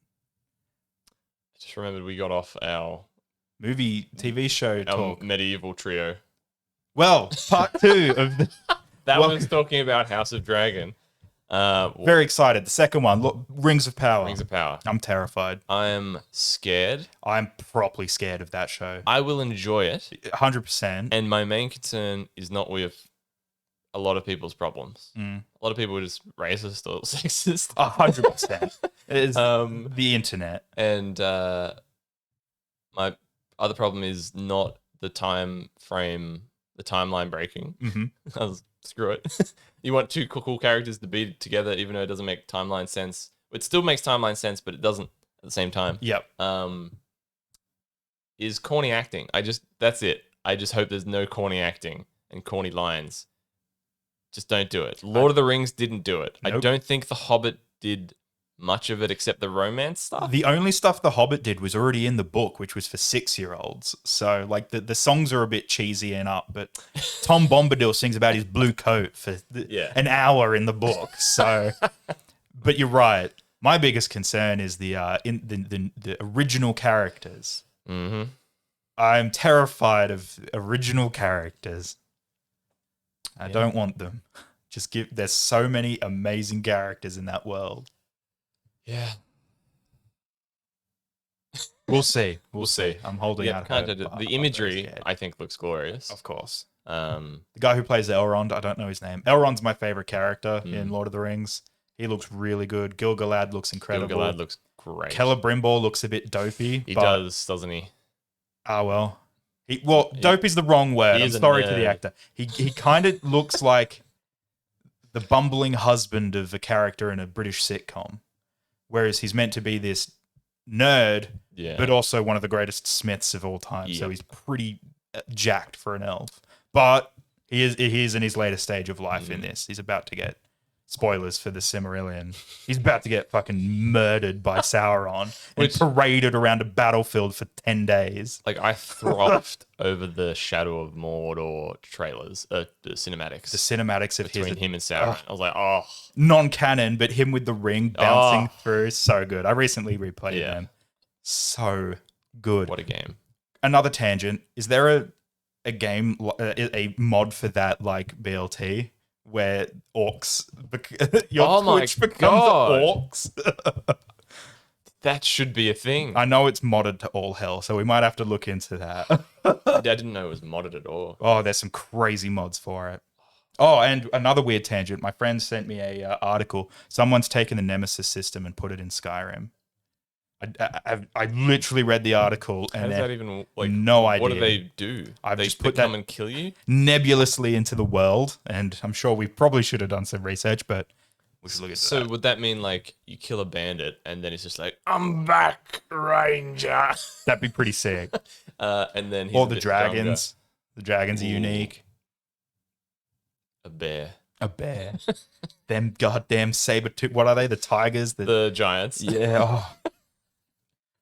I just remembered we got off our Movie, TV show talk. medieval trio. Well, part 2 of the... That was talking about House of Dragon. Very excited. The second one, look, Rings of Power. Rings of Power. I'm terrified. I'm scared. I'm properly scared of that show. I will enjoy it. 100%. And my main concern is not with a lot of people's problems. A lot of people are just racist or sexist. 100%. It is the internet. And my other problem is not the time frame, the timeline breaking. Screw it. You want two cool characters to be together, even though it doesn't make timeline sense. It still makes timeline sense, but it doesn't at the same time. Yep. Is corny acting. That's it. I just hope there's no corny acting and corny lines. Just don't do it. Lord of the Rings didn't do it. Nope. I don't think The Hobbit did much of it except the romance stuff. The only stuff The Hobbit did was already in the book, which was for 6-year-olds. So, like, the songs are a bit cheesy and up, but Tom Bombadil sings about his blue coat for an hour in the book. So, but you're right. My biggest concern is the original characters. I'm terrified of original characters. I don't want them. There's so many amazing characters in that world. Yeah. We'll see. We'll see. I'm holding out hope. The imagery, I think, looks glorious. Of course. The guy who plays Elrond, I don't know his name. Elrond's my favorite character in Lord of the Rings. He looks really good. Gil-galad looks incredible. Gil-galad looks great. Celebrimbor looks a bit dopey. He does, doesn't he? Ah, well. Dope is the wrong word. I'm sorry to the actor. He kind of looks like the bumbling husband of a character in a British sitcom. Whereas he's meant to be this nerd, but also one of the greatest smiths of all time. So he's pretty jacked for an elf. But he is in his later stage of life in this. He's about to get, spoilers for the Silmarillion, he's about to get fucking murdered by Sauron and paraded around a battlefield for 10 days. Like, I frothed over the Shadow of Mordor trailers, the cinematics. The cinematics of between him and Sauron. I was like, oh. Non-canon, but him with the ring bouncing through. So good. I recently replayed them. So good. What a game. Another tangent. Is there a game, a mod for that like BLT? Where orcs, your Twitch becomes orcs. That should be a thing. I know it's modded to all hell, so we might have to look into that. I didn't know it was modded at all. Oh, there's some crazy mods for it. Oh, and another weird tangent. My friend sent me a article. Someone's taken the Nemesis system and put it in Skyrim. I literally read the article and how does that even like? No idea. What do they do? I've they just put come that and kill you nebulously into the world, and I'm sure we probably should have done some research, but we should look into that. So would that mean like you kill a bandit and then it's just like I'm back, Ranger? That'd be pretty sick. And then or the dragons. The dragons are unique. A bear. Them goddamn saber tooth. What are they? The tigers. The giants. Yeah. Oh.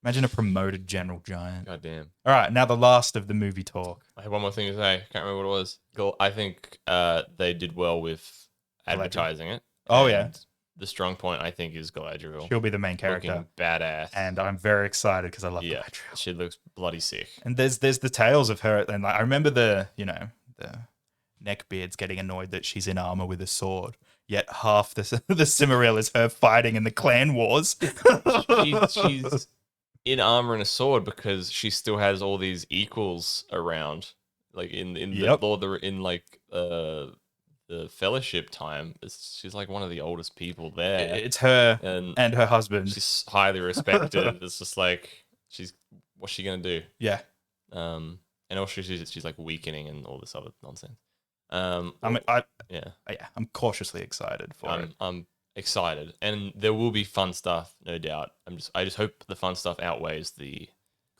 Imagine a promoted general giant. God damn. All right, now the last of the movie talk. I have one more thing to say. Can't remember what it was. I think they did well with advertising it. Oh, yeah. The strong point, I think, is Galadriel. She'll be the main character. Looking badass. And I'm very excited because I love Galadriel. She looks bloody sick. And there's the tales of her. And I remember the neckbeards getting annoyed that she's in armor with a sword. Yet half the Silmaril is her fighting in the clan wars. she's in armor and a sword because she still has all these equals around, like in the Lord in like the Fellowship time. She's like one of the oldest people there. It's her and her husband. She's highly respected. It's just like what's she gonna do? Yeah. And also she's like weakening and all this other nonsense. I'm cautiously excited for it. I'm excited, and there will be fun stuff, no doubt. I just hope the fun stuff outweighs the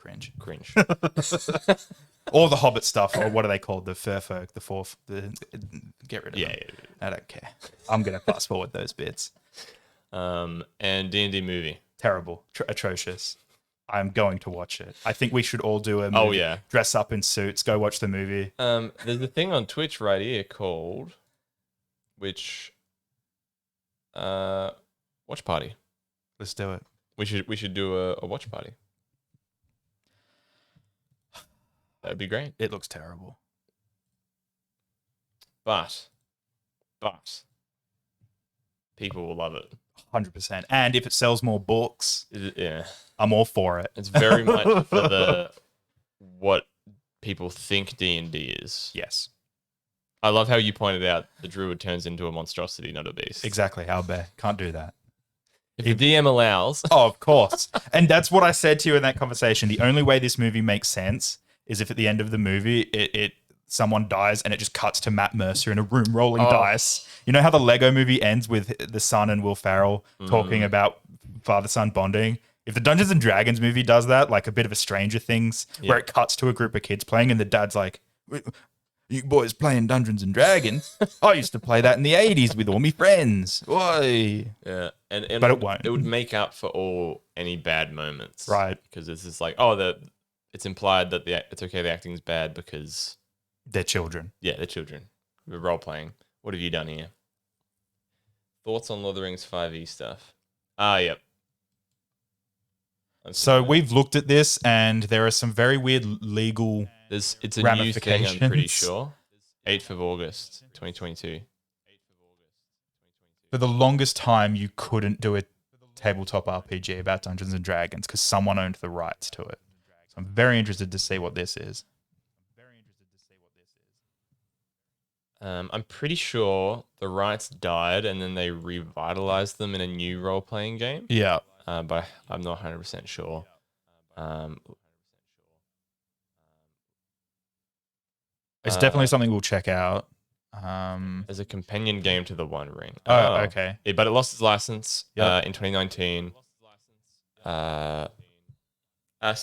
cringe. Cringe. Or the Hobbit stuff, or what are they called? The Furfolk, the Fourth. Get rid of them. Yeah. I don't care. I'm gonna fast forward those bits. And D&D movie. Terrible, atrocious. I'm going to watch it. I think we should all do a movie. Oh, yeah. Dress up in suits, go watch the movie. There's a thing on Twitch right here called, watch party. Let's do it. We should do a watch party. That'd be great. It looks terrible. But people will love it. 100%. And if it sells more books, Yeah. I'm all for it. It's very much for what people think D&D is. Yes. I love how you pointed out the druid turns into a monstrosity, not a beast. Exactly. How bad? Can't do that. If the DM allows. Oh, of course. And that's what I said to you in that conversation. The only way this movie makes sense is if at the end of the movie, someone dies and it just cuts to Matt Mercer in a room rolling dice. You know how the Lego movie ends with the son and Will Ferrell talking about father-son bonding? If the Dungeons and Dragons movie does that, like a bit of a Stranger Things, where it cuts to a group of kids playing and the dad's like, you boys playing Dungeons and Dragons? I used to play that in the 80s with all my friends. Why? Yeah. And But it won't. It would make up for any bad moments. Right. Because it's just like, it's implied that it's okay the acting's bad because They're children. they're children. We're role playing. What have you done here? Thoughts on Lord of the Rings 5e stuff? Yep. So we've looked at this and there are some very weird legal it's a new thing, I'm pretty ramifications. sure. 8th of August, 2022. For the longest time, you couldn't do a tabletop RPG about Dungeons and Dragons because someone owned the rights to it. So I'm very interested to see what this is. I'm pretty sure the rights died and then they revitalized them in a new role-playing game. Yeah. But I'm not 100% sure. It's definitely something we'll check out. As a companion game to the One Ring. Oh, okay. But it lost its license Yep. in 2019. So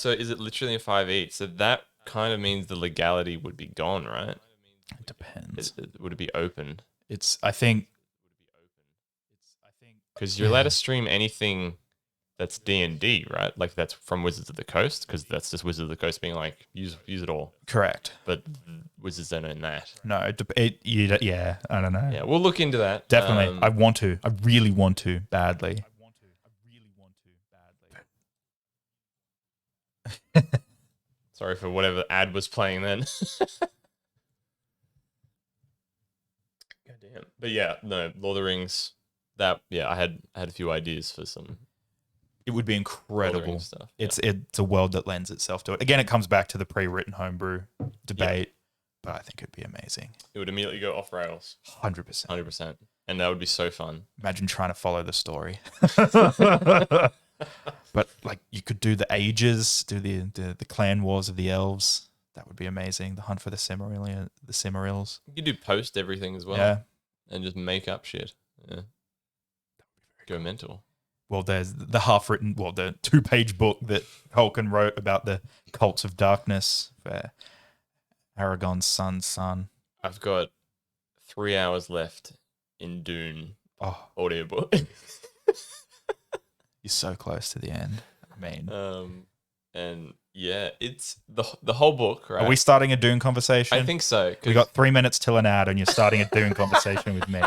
is it literally a 5e? So that kind of means the legality would be gone, right? It depends. Would it be open? I think Because you're allowed to stream anything that's D&D, right? Like that's from Wizards of the Coast, because that's just Wizards of the Coast being like, use it all. correct. But Wizards don't own that. No, I don't know. Yeah, we'll look into that. Definitely. I want to. I really want to badly. Sorry for whatever ad was playing then. Goddamn. But yeah, no, Lord of the Rings. I had a few ideas for some. It would be Lord of the incredible. Rings stuff. It's a world that lends itself to it. Again, it comes back to the pre-written homebrew debate, but I think it'd be amazing. It would immediately go off rails. 100%. 100%. And that would be so fun. Imagine trying to follow the story. But like you could do the ages, do the clan wars of the elves. That would be amazing. The hunt for the Cimmerils. You could do post everything as well. Yeah. And just make up shit. Yeah. Go mental. Well, there's the the 2-page book that Tolkien wrote about the cults of darkness for Aragorn's son's son. I've got 3 hours left in Dune audiobook. You're so close to the end. I mean, and yeah, it's the whole book, right? are we starting a Dune conversation? I think so. We got 3 minutes till an ad, and you're starting a Dune conversation with me.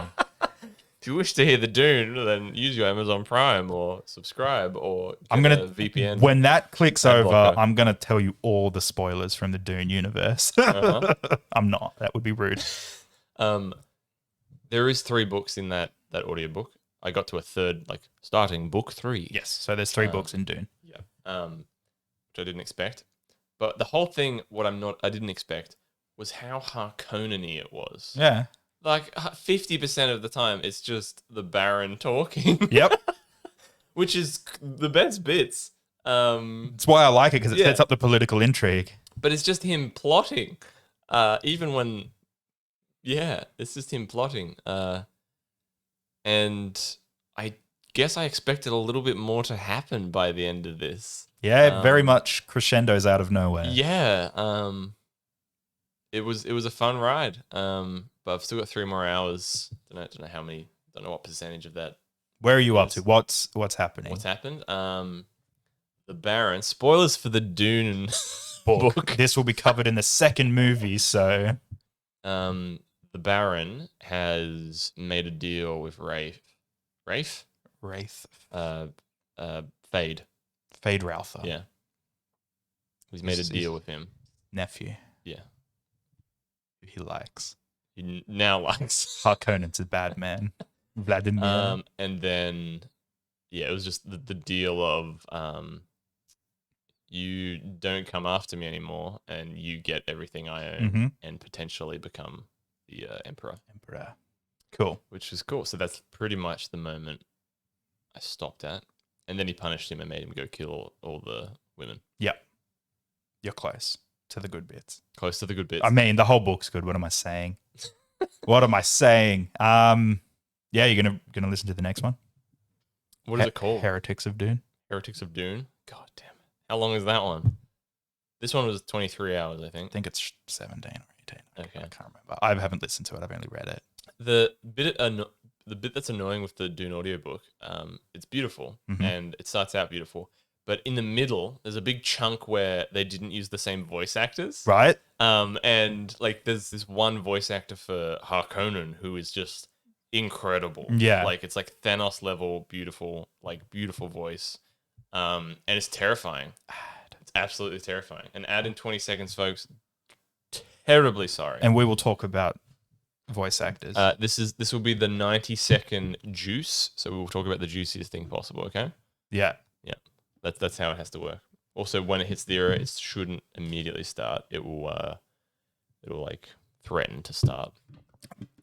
If you wish to hear the Dune, then use your Amazon Prime or subscribe or get I'm gonna a VPN. When that clicks Ad over, blocker. I'm gonna tell you all the spoilers from the Dune universe. I'm not. That would be rude. There is 3 books in that audiobook. I got to a third, like starting book 3. Yes. So there's 3 books in Dune. Yeah. Which I didn't expect. But the whole thing, I didn't expect was how Harkonnen-y it was. Yeah. Like 50% of the time, it's just the Baron talking. Yep. Which is the best bits. That's why I like it, because it sets up the political intrigue. But it's just him plotting. Even when, it's just him plotting. And I guess I expected a little bit more to happen by the end of this. Yeah, very much crescendos out of nowhere. Yeah. It was a fun ride. But I've still got 3 more hours. Don't know how many. Don't know what percentage of that. Where are you up to? What's happening? What's happened? The Baron. Spoilers for the Dune book. This will be covered in the second movie, so the Baron has made a deal with Wraith. Wraith? Fade Routher. Yeah. He's made a deal with him. Nephew. Yeah. He likes. He now likes. Harkonnen's a bad man. Vladimir. And then it was just the deal of you don't come after me anymore and you get everything I own and potentially become the Emperor. Cool. Which is cool. So that's pretty much the moment I stopped at. And then he punished him and made him go kill all the women. Yep. You're close to the good bits. Close to the good bits. I mean, the whole book's good. What am I saying? What am I saying? Yeah, you're gonna listen to the next one. What is it called? Heretics of Dune. Heretics of Dune? God damn it. How long is that one? This one was 23 hours, I think. I think it's 17 or 18. Okay. I can't remember. I haven't listened to it. I've only read it. The bit that's annoying with the Dune audiobook, it's beautiful and it starts out beautiful, but in the middle there's a big chunk where they didn't use the same voice actors, right? And like there's this one voice actor for Harkonnen who is just incredible. Yeah, like it's like Thanos level beautiful voice, and it's terrifying. It's absolutely terrifying. And add in 20 seconds, folks. Terribly sorry. And we will talk about voice actors. This will be the 90-second juice, so we will talk about the juiciest thing possible. Okay. Yeah. That's how it has to work. Also, when it hits the era, it shouldn't immediately start. It will like threaten to start.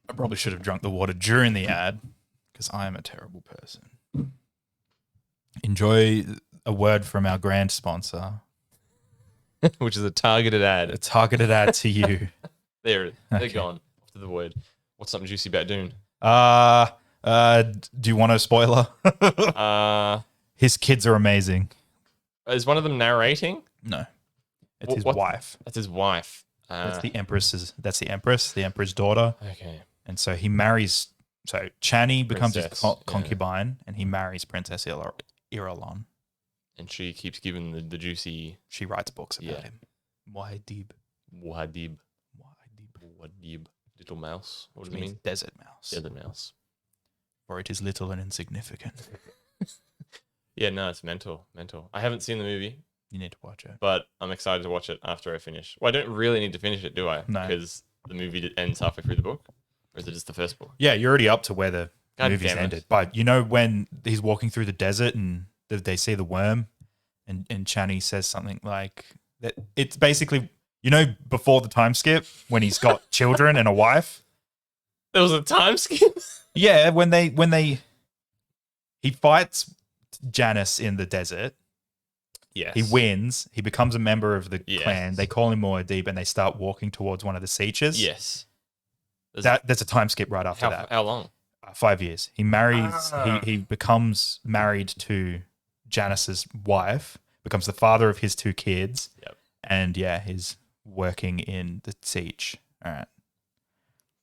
I probably should have drunk the water during the ad because I am a terrible person. Enjoy a word from our grand sponsor, which is a targeted ad. A targeted ad to you. They're gone off to the void. What's something juicy about Dune? Do you want a spoiler? His kids are amazing. Is one of them narrating? No, it's his wife. That's his wife. That's the empress. That's the emperor's daughter. Okay. And so he marries. So Chani becomes his concubine, and he marries Princess Irulan. And she keeps giving the juicy. She writes books about him. Muad'Dib. Little mouse. What does it mean? Desert mouse. Desert mouse. For it is little and insignificant. Yeah, no, it's mental. I haven't seen the movie. You need to watch it. But I'm excited to watch it after I finish. Well, I don't really need to finish it, do I? No. Because the movie ends halfway through the book? Or is it just the first book? Yeah, you're already up to where the movie's ended. But you know when he's walking through the desert and they see the worm and Chani says something like that? It's basically, you know, before the time skip when he's got children and a wife. There was a time skip? Yeah, when he fights Janice in the desert. Yes. He wins. He becomes a member of the clan. They call him Muad'Dib and they start walking towards one of the sieges. Yes. There's a time skip right after that. How long? 5 years. He marries. He becomes married to Janice's wife. Becomes the father of his 2 kids. Yep. And he's working in the siege. All right.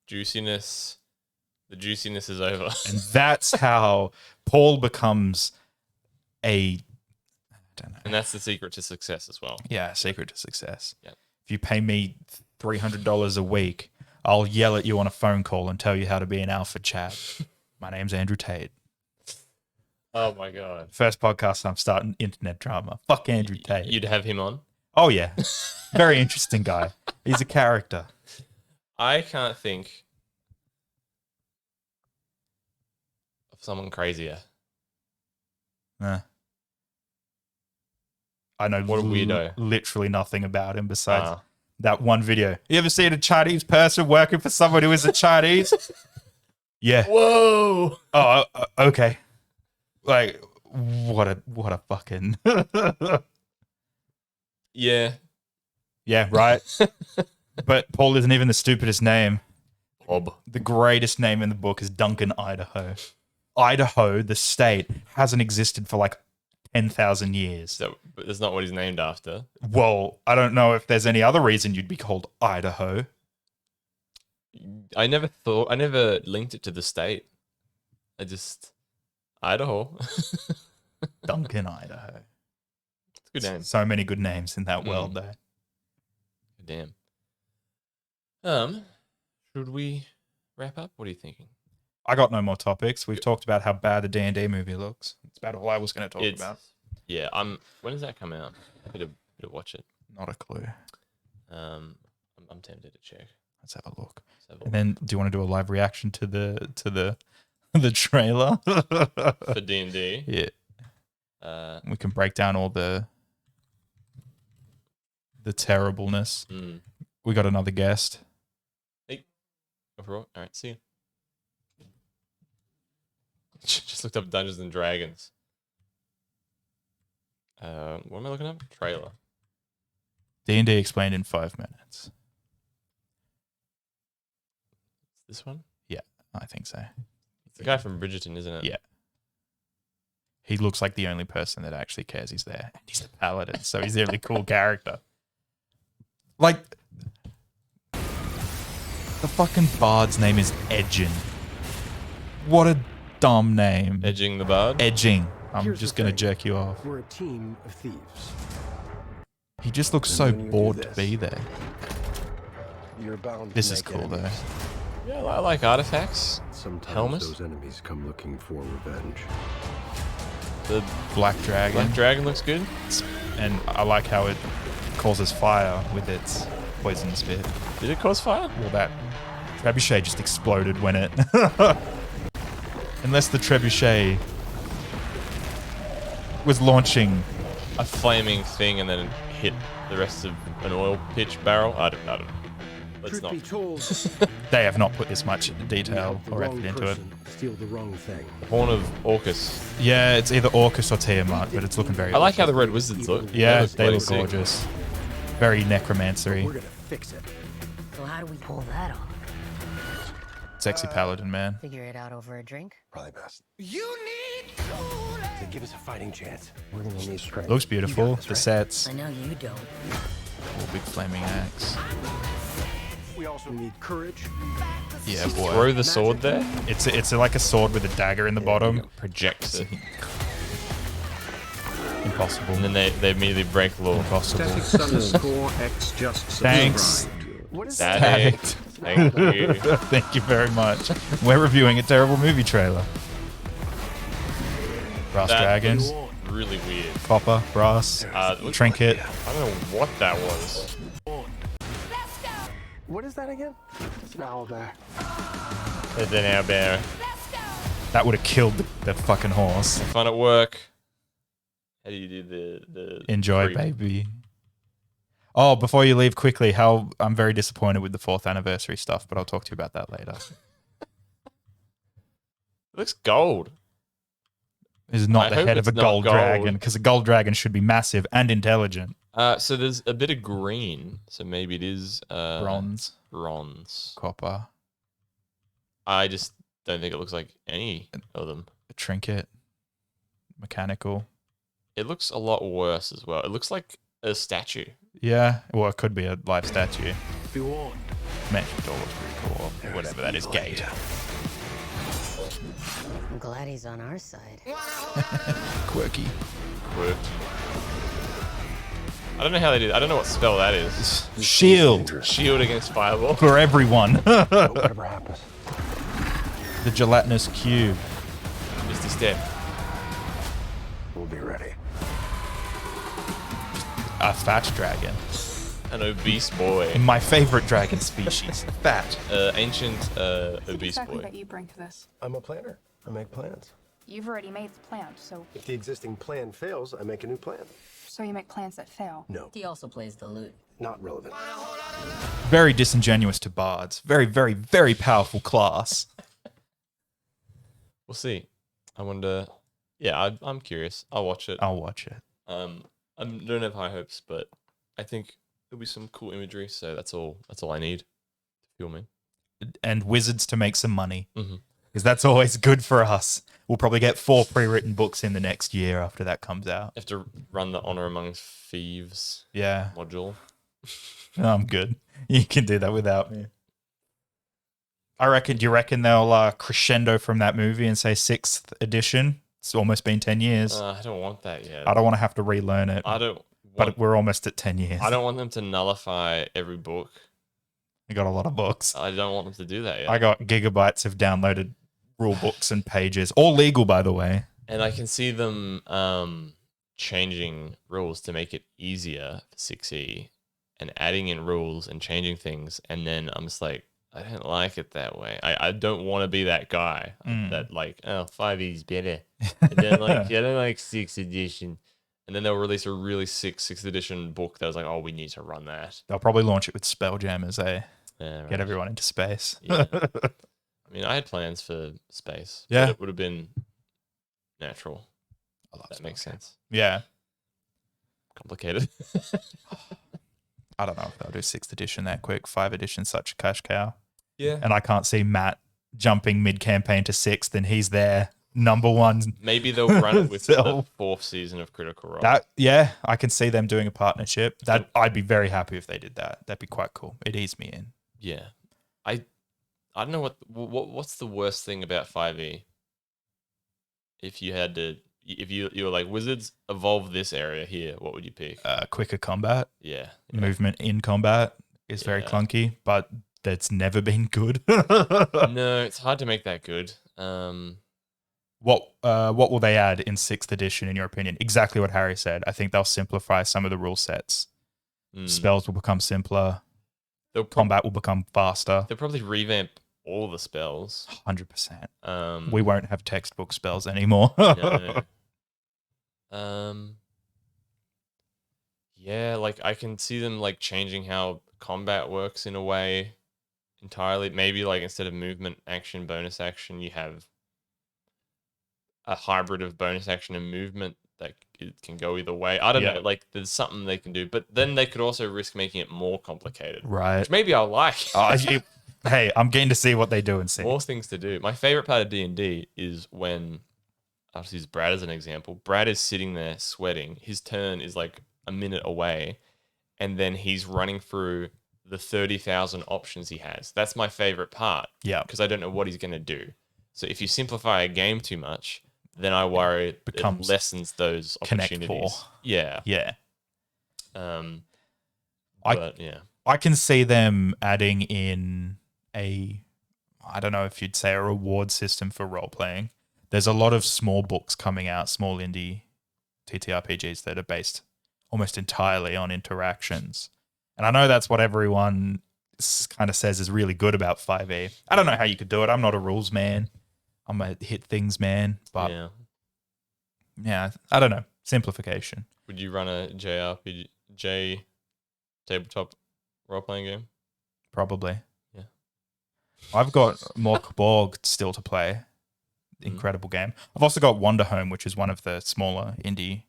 Juiciness. The juiciness is over. And that's how Paul becomes I don't know. And that's the secret to success as well. Yeah, secret to success. Yep. If you pay me $300 a week, I'll yell at you on a phone call and tell you how to be an alpha chat. My name's Andrew Tate. Oh my God. First podcast I'm starting internet drama. Fuck Andrew Tate. You'd have him on? Oh yeah. Very interesting guy. He's a character. I can't think of someone crazier. I know what a weirdo. Literally nothing about him besides that one video. You ever seen a Chinese person working for someone who isn't Chinese? Yeah. Whoa. Oh, okay. Like, what a fucking. Yeah. Yeah, right. But Paul isn't even the stupidest name. Bob. The greatest name in the book is Duncan, Idaho. Idaho, the state, hasn't existed for like 10,000 years. But that's not what he's named after. Well, I don't know if there's any other reason you'd be called Idaho. I never linked it to the state. Idaho. Duncan, Idaho. It's a good name. So many good names in that world, though. Damn. Should we wrap up? What are you thinking? I got no more topics. We've talked about how bad the D&D movie looks. It's about all I was going to talk about. Yeah. When does that come out? Happy to watch it. Not a clue. I'm tempted to check. Let's have a look. And then, do you want to do a live reaction to the trailer For D&D? Yeah. We can break down all the terribleness. We got another guest. Hey. All right, see you. Just looked up Dungeons and Dragons. What am I looking up? Trailer. D&D explained in 5 minutes. This one? Yeah, I think so. It's the guy from Bridgerton, isn't it? Yeah. He looks like the only person that actually cares he's there. And he's the paladin, so he's a really cool character. Like, the fucking bard's name is Edgin. What a dumb name. Edging the Bard? Edging. I'm Here's just the going to thing. jerk you off. We're a team of thieves. He just looks And so when you do bored to this, be there. You're bound This to is make cool, though. enemies. Yeah, I like artifacts. Sometimes Helmet? those enemies come looking for revenge. The Black Dragon. Black Dragon looks good. And I like how it causes fire with its poison spit. Did it cause fire? Well, that trebuchet just exploded when it... Unless the trebuchet was launching... A flaming thing and then it hit the rest of an oil pitch barrel? I don't know. Let's Truth not. be told, They have not put this much we detail helped the or wrong effort into it. person steal the wrong thing. Horn of Orcus. Yeah, it's either Orcus or Tiamat, but it's looking very... I like how the red wizards look. Yeah, they bloody look sick. gorgeous. Very necromancery. We're gonna fix it. So how do we pull that off? Sexy paladin, man. Figure it out over a drink? Probably best. To give us a fighting chance, we're gonna need strength. Looks beautiful. You got this, The right? sets. I know you don't. Big flaming axe. We also need courage. Yeah, boy. Throw the sword there. It's like a sword with a dagger in the bottom. Projects it. Impossible. And then they immediately break law. Impossible. X just Thanks. subscribed. What is Static. Thank you. Thank you very much. We're reviewing a terrible movie trailer. Brass That dragons, Really weird. copper, brass, Looks trinket. I don't know what that was. What is that again? It's an owl bear. It's an owl bear. That would have killed the fucking horse. Fun at work. How do you do the Enjoy, creep? baby. Oh, before you leave quickly, I'm very disappointed with the 4th anniversary stuff, but I'll talk to you about that later. It looks gold. This is not I the hope head of a it's not gold gold. dragon, because a gold dragon should be massive and intelligent. So there's a bit of green, so maybe it is Bronze, Bronze. copper, I just don't think it looks like any of them. a trinket, mechanical. It looks a lot worse as well. It looks like a statue. Yeah, well, it could be a live statue. Be warned. Magic doll looks pretty cool. Or whatever that is, gate. I'm glad he's on our side. Quirky. Worked. I don't know how they did. I don't know what spell that is. Shield Shield against fireball. for everyone. Whatever happens. The gelatinous cube. Misty step. We'll be ready. A fat dragon. An obese boy. My favorite dragon species. Fat. Ancient What's it obese exactly boy. that you bring to this? I'm a planner. I make plans. You've already made the plan, so If the existing plan fails, I make a new plan. you make plans that fail. No, He also plays the lute. not relevant. Very disingenuous to bards. Very, very, very powerful class. We'll see. I wonder. Yeah, I'm curious. I'll watch it. I'll watch it. I don't have high hopes, but I think there'll be some cool imagery. So that's all. That's all I need to feel me. And wizards to make some money. Mhm. Because that's always good for us. we'll probably get 4 pre-written books in the next year after that comes out. Have to run the Honor Among Thieves Yeah, module. I'm good. You can do that without me. I reckon. Do you reckon they'll crescendo from that movie and say 6th edition? It's almost been 10 years. I don't want that yet. I don't want to have to relearn it. But we're almost at 10 years. I don't want them to nullify every book. I got a lot of books. I don't want them to do that yet. I got gigabytes of downloaded rule books and pages, all legal, by the way. And I can see them changing rules to make it easier for 6E and adding in rules and changing things. And then I'm just like, I don't like it that way. I don't want to be that guy that like, oh, 5E's better. And then like, I don't like 6th edition. And then they'll release a really sick 6th edition book that was like, oh, we need to run that. They'll probably launch it with Spelljam as Yeah, get everyone into space. Yeah. I mean, I had plans for space. Yeah. But it would have been natural. That makes sense. Yeah. Complicated. I don't know if they'll do 6th edition that quick. 5th edition's such a cash cow. Yeah. And I can't see Matt jumping mid-campaign to 6th and he's there, number 1. Maybe they'll run it with the 4th season of Critical Role. I can see them doing a partnership. I'd be very happy if they did that. That'd be quite cool. It eased me in. Yeah. I don't know what's the worst thing about 5e. If you had to, if you were like, Wizards, evolve this area here, what would you pick? Quicker combat. Yeah. Movement in combat is very clunky, but that's never been good. No, it's hard to make that good. What will they add in 6th edition, in your opinion? Exactly what Harry said. I think they'll simplify some of the rule sets. Spells will become simpler. Combat will become faster. They'll probably revamp all the spells. 100%. We won't have textbook spells anymore. No. Yeah, like I can see them like changing how combat works in a way entirely. Maybe like instead of movement, action, bonus action, you have a hybrid of bonus action and movement that it can go either way. I don't know. Like there's something they can do, but then they could also risk making it more complicated. Right. Which maybe I'll like. Hey, I'm getting to see what they do and see. More things to do. My favorite part of D&D is when, I'll just use Brad as an example. Brad is sitting there sweating. His turn is like a minute away, and then he's running through the 30,000 options he has. That's my favorite part. Yeah. Because I don't know what he's going to do. So if you simplify a game too much, then I worry it lessens those opportunities. Connect 4. Yeah. Yeah. Yeah. I can see them adding in I don't know if you'd say a reward system for role playing. There's a lot of small books coming out, small indie TTRPGs that are based almost entirely on interactions. And I know that's what everyone kind of says is really good about 5e. I don't know how you could do it. I'm not a rules man. I'm a hit things man. But yeah, I don't know. Simplification. Would you run a JRPG tabletop role playing game? Probably. Yeah. I've got Mork Borg still to play. Incredible game. I've also got Wander Home, which is one of the smaller indie.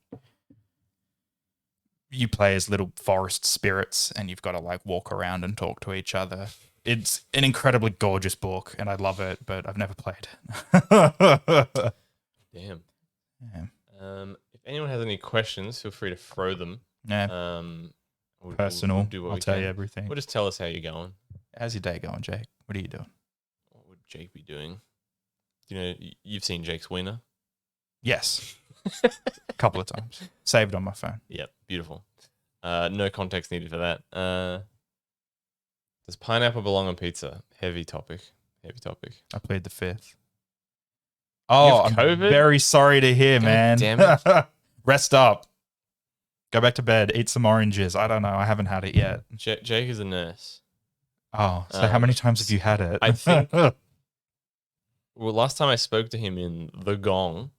You play as little forest spirits and you've got to like walk around and talk to each other. It's an incredibly gorgeous book and I love it, but I've never played it. Damn. Yeah. If anyone has any questions, feel free to throw them. Yeah. We'll Personal. do what I'll we tell can. you everything. Well, just tell us how you're going. How's your day going, Jake? What are you doing? What would Jake be doing? You know, you've seen Jake's wiener. Yes. A couple of times. Saved on my phone. Yep, beautiful. No context needed for that. Does pineapple belong on pizza? Heavy topic. I plead the 5th. Oh, I'm COVID? very sorry to hear, God man. damn it. Rest up. Go back to bed. Eat some oranges. I don't know. I haven't had it yet. Jake is a nurse. Oh, so how many times have you had it? I think. Well, last time I spoke to him in the Gong,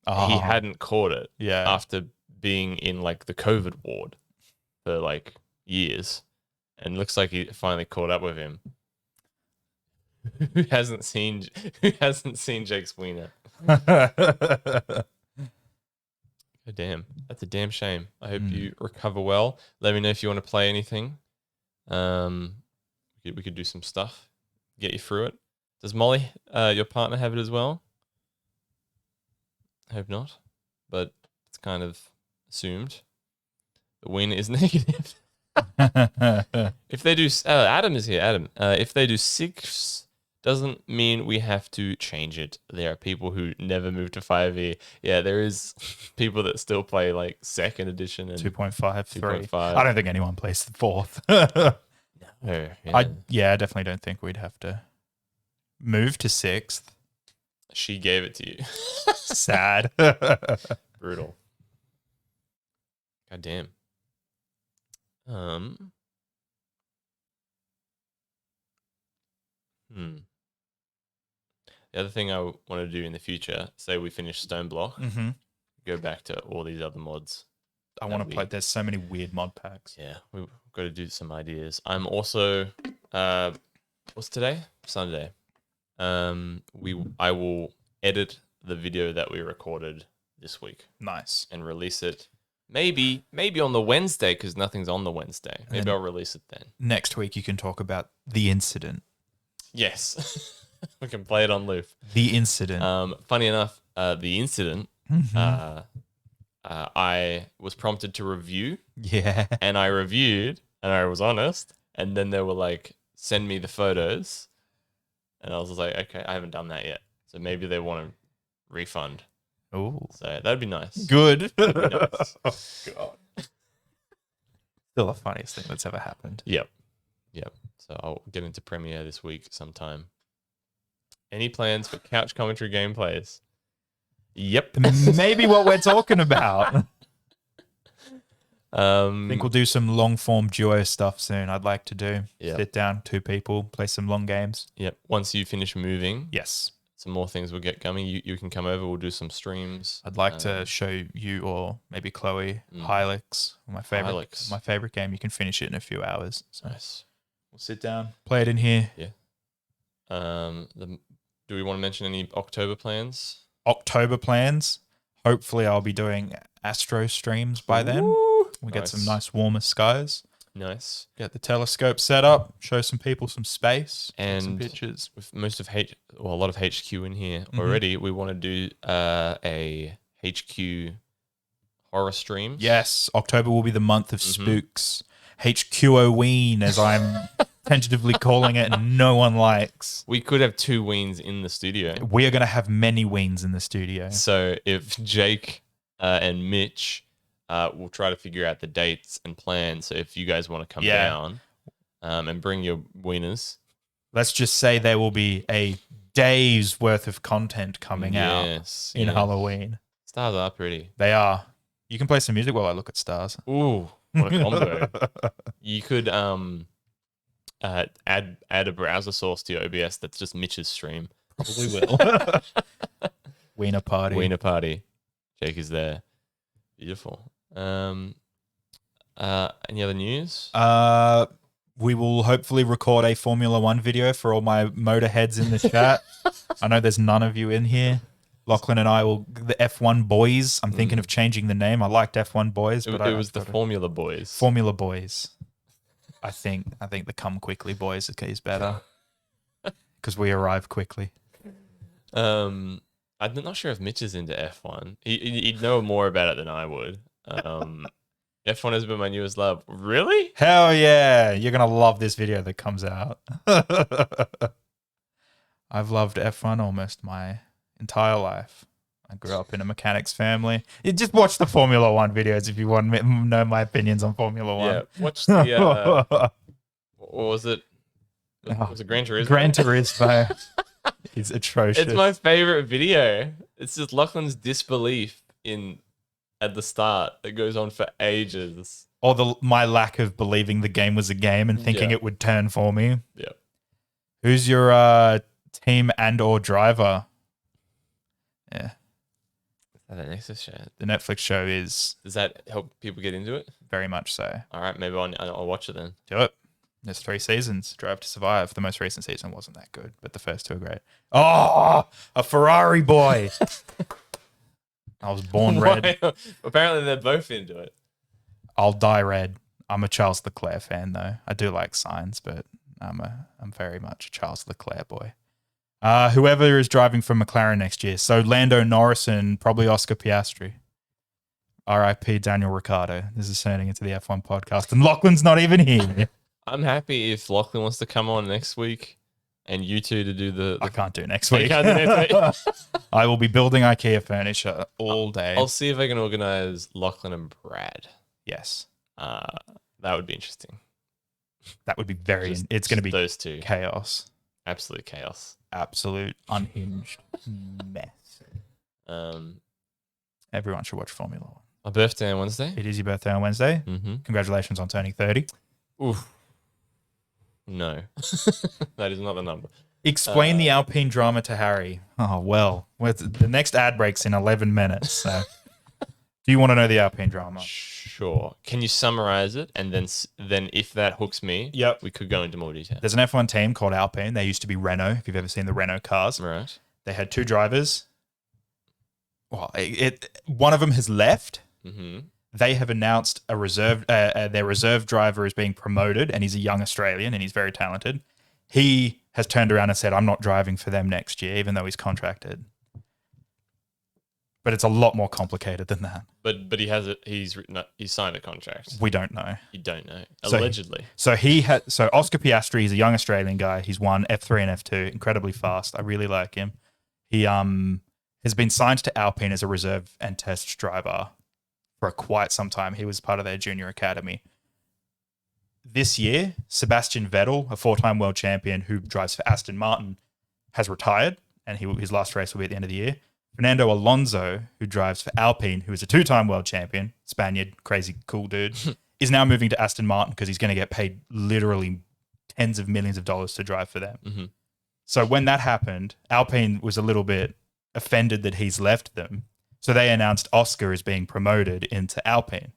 he hadn't caught it. Yeah. After being in like the COVID ward for like years, and looks like he finally caught up with him. Who hasn't seen Jake's wiener? God damn, that's a damn shame. I hope you recover well. Let me know if you want to play anything. We could do some stuff, get you through it. Does Molly, your partner, have it as well? Hope not. But it's kind of assumed. The win is negative. If they do, Adam is here. Adam, if they do 6, doesn't mean we have to change it. There are people who never move to 5e. Yeah, there is people that still play like 2nd edition and 2.5, 3. 2.5. I don't think anyone plays the 4th. Oh, I definitely don't think we'd have to move to 6th. She gave it to you. Sad. Brutal. God damn. The other thing I want to do in the future, say we finish Stone Block, go back to all these other mods. I want to play. There's so many weird mod packs. Yeah, we've got to do some ideas. I'm also, what's today? Sunday. I will edit the video that we recorded this week. Nice. And release it. Maybe on the Wednesday, because nothing's on the Wednesday. Maybe I'll release it then. Next week you can talk about the incident. Yes. We can play it on loop. The incident. Funny enough, the incident, I was prompted to review. Yeah. And I reviewed, and I was honest. And then they were like, send me the photos. And I was like, okay, I haven't done that yet. So maybe they want a refund. Oh. So that'd be nice. Good. That'd be nice. Oh, God. Still the funniest thing that's ever happened. Yep. So I'll get into Premiere this week sometime. Any plans for couch commentary gameplays? Yep. Maybe what we're talking about. I I think we'll do some long form duo stuff soon. I'd like to do. Yep. Sit down, 2 people, play some long games. Yep. Once you finish moving, Yes. some more things will get coming. You can come over. We'll do some streams. I'd like to show you or maybe Chloe Hylix, my favorite game. You can finish it in a few hours. So Nice. we'll sit down, play it in here. Yeah. Do we want to mention any October plans? October plans. Hopefully, I'll be doing Astro streams by then. We get some nice warmer skies. Nice. Get the telescope set up. Show some people some space And some pictures. With most of a lot of HQ in here already, we want to do a HQ horror stream. Yes, October will be the month of spooks. HQoween, as I'm tentatively calling it, and no one likes. We could have 2 weens in the studio. We are going to have many weens in the studio. So if Jake and Mitch will try to figure out the dates and plans. So if you guys want to come down and bring your wieners. Let's just say there will be a day's worth of content coming out in Halloween. Stars are pretty. They are. You can play some music while I look at stars. Ooh, what a combo. You could add a browser source to your OBS that's just Mitch's stream. Probably will. Wiener party. Wiener party. Jake is there. Beautiful. Any other news? We will hopefully record a Formula One video for all my motorheads in the chat. I know there's none of you in here. Lachlan and I will, the F1 boys. I'm thinking of changing the name. I liked F1 boys, but it was the Formula Boys. Formula Boys. I think the Come Quickly Boys is better because we arrive quickly. I'm not sure if Mitch is into F1. He'd know more about it than I would. F1 has been my newest love. Really? Hell yeah. You're going to love this video that comes out. I've loved F1 almost my entire life. I grew up in a mechanics family. You just watch the Formula One videos if you want to know my opinions on Formula One. Yeah, watch the, what was it? Was it Gran Turismo? Gran Turismo is atrocious. It's my favorite video. It's just Lachlan's disbelief at the start that goes on for ages. Or my lack of believing the game was a game and thinking it would turn for me. Yeah. Who's your team and or driver? Yeah. Is that a Nexus show? The Netflix show is... Does that help people get into it? Very much so. All right, maybe I'll watch it then. Do it. There's 3 seasons. Drive to Survive. The most recent season wasn't that good, but the first 2 are great. Oh, a Ferrari boy. I was born red. Apparently they're both into it. I'll die red. I'm a Charles Leclerc fan, though. I do like Signs, but I'm very much a Charles Leclerc boy. Whoever is driving for McLaren next year. So Lando Norris and probably Oscar Piastri. R.I.P. Daniel Ricciardo. This is turning into the F1 podcast, and Lachlan's not even here. I'm happy if Lachlan wants to come on next week and you two to do the I can't do next You week. can't do next week? I will be building IKEA furniture all day. I'll see if I can organize Lachlan and Brad. Yes. That would be interesting. That would be very... Just- it's going to be those two. chaos. Absolute chaos. Absolute unhinged mess. Everyone should watch Formula One. My birthday on Wednesday. It is your birthday on Wednesday. Mm-hmm. Congratulations on turning 30. Oof. No. That is not the number. Explain the Alpine drama to Harry. Oh, well. The next ad break's in 11 minutes. So. Do you want to know the Alpine drama? Sure. Can you summarize it? And then if that hooks me, Yep. we could go into more detail. There's an F1 team called Alpine. They used to be Renault, if you've ever seen the Renault cars. Right. They had two drivers. Well, one of them has left. Mm-hmm. They have announced their reserve driver is being promoted, and he's a young Australian, and he's very talented. He has turned around and said, I'm not driving for them next year, even though he's contracted. But it's a lot more complicated than that. But he has it. He's signed a contract. We don't know. You don't know. So- Allegedly. So Oscar Piastri is a young Australian guy. He's won F3 and F2, incredibly fast. I really like him. He has been signed to Alpine as a reserve and test driver for quite some time. He was part of their junior academy. This year, Sebastian Vettel, a four-time world champion who drives for Aston Martin, has retired, and his last race will be at the end of the year. Fernando Alonso, who drives for Alpine, who is a two-time world champion, Spaniard, crazy cool dude, is now moving to Aston Martin because he's going to get paid literally tens of millions of dollars to drive for them. Mm-hmm. So when that happened, Alpine was a little bit offended that he's left them. So they announced Oscar is being promoted into Alpine.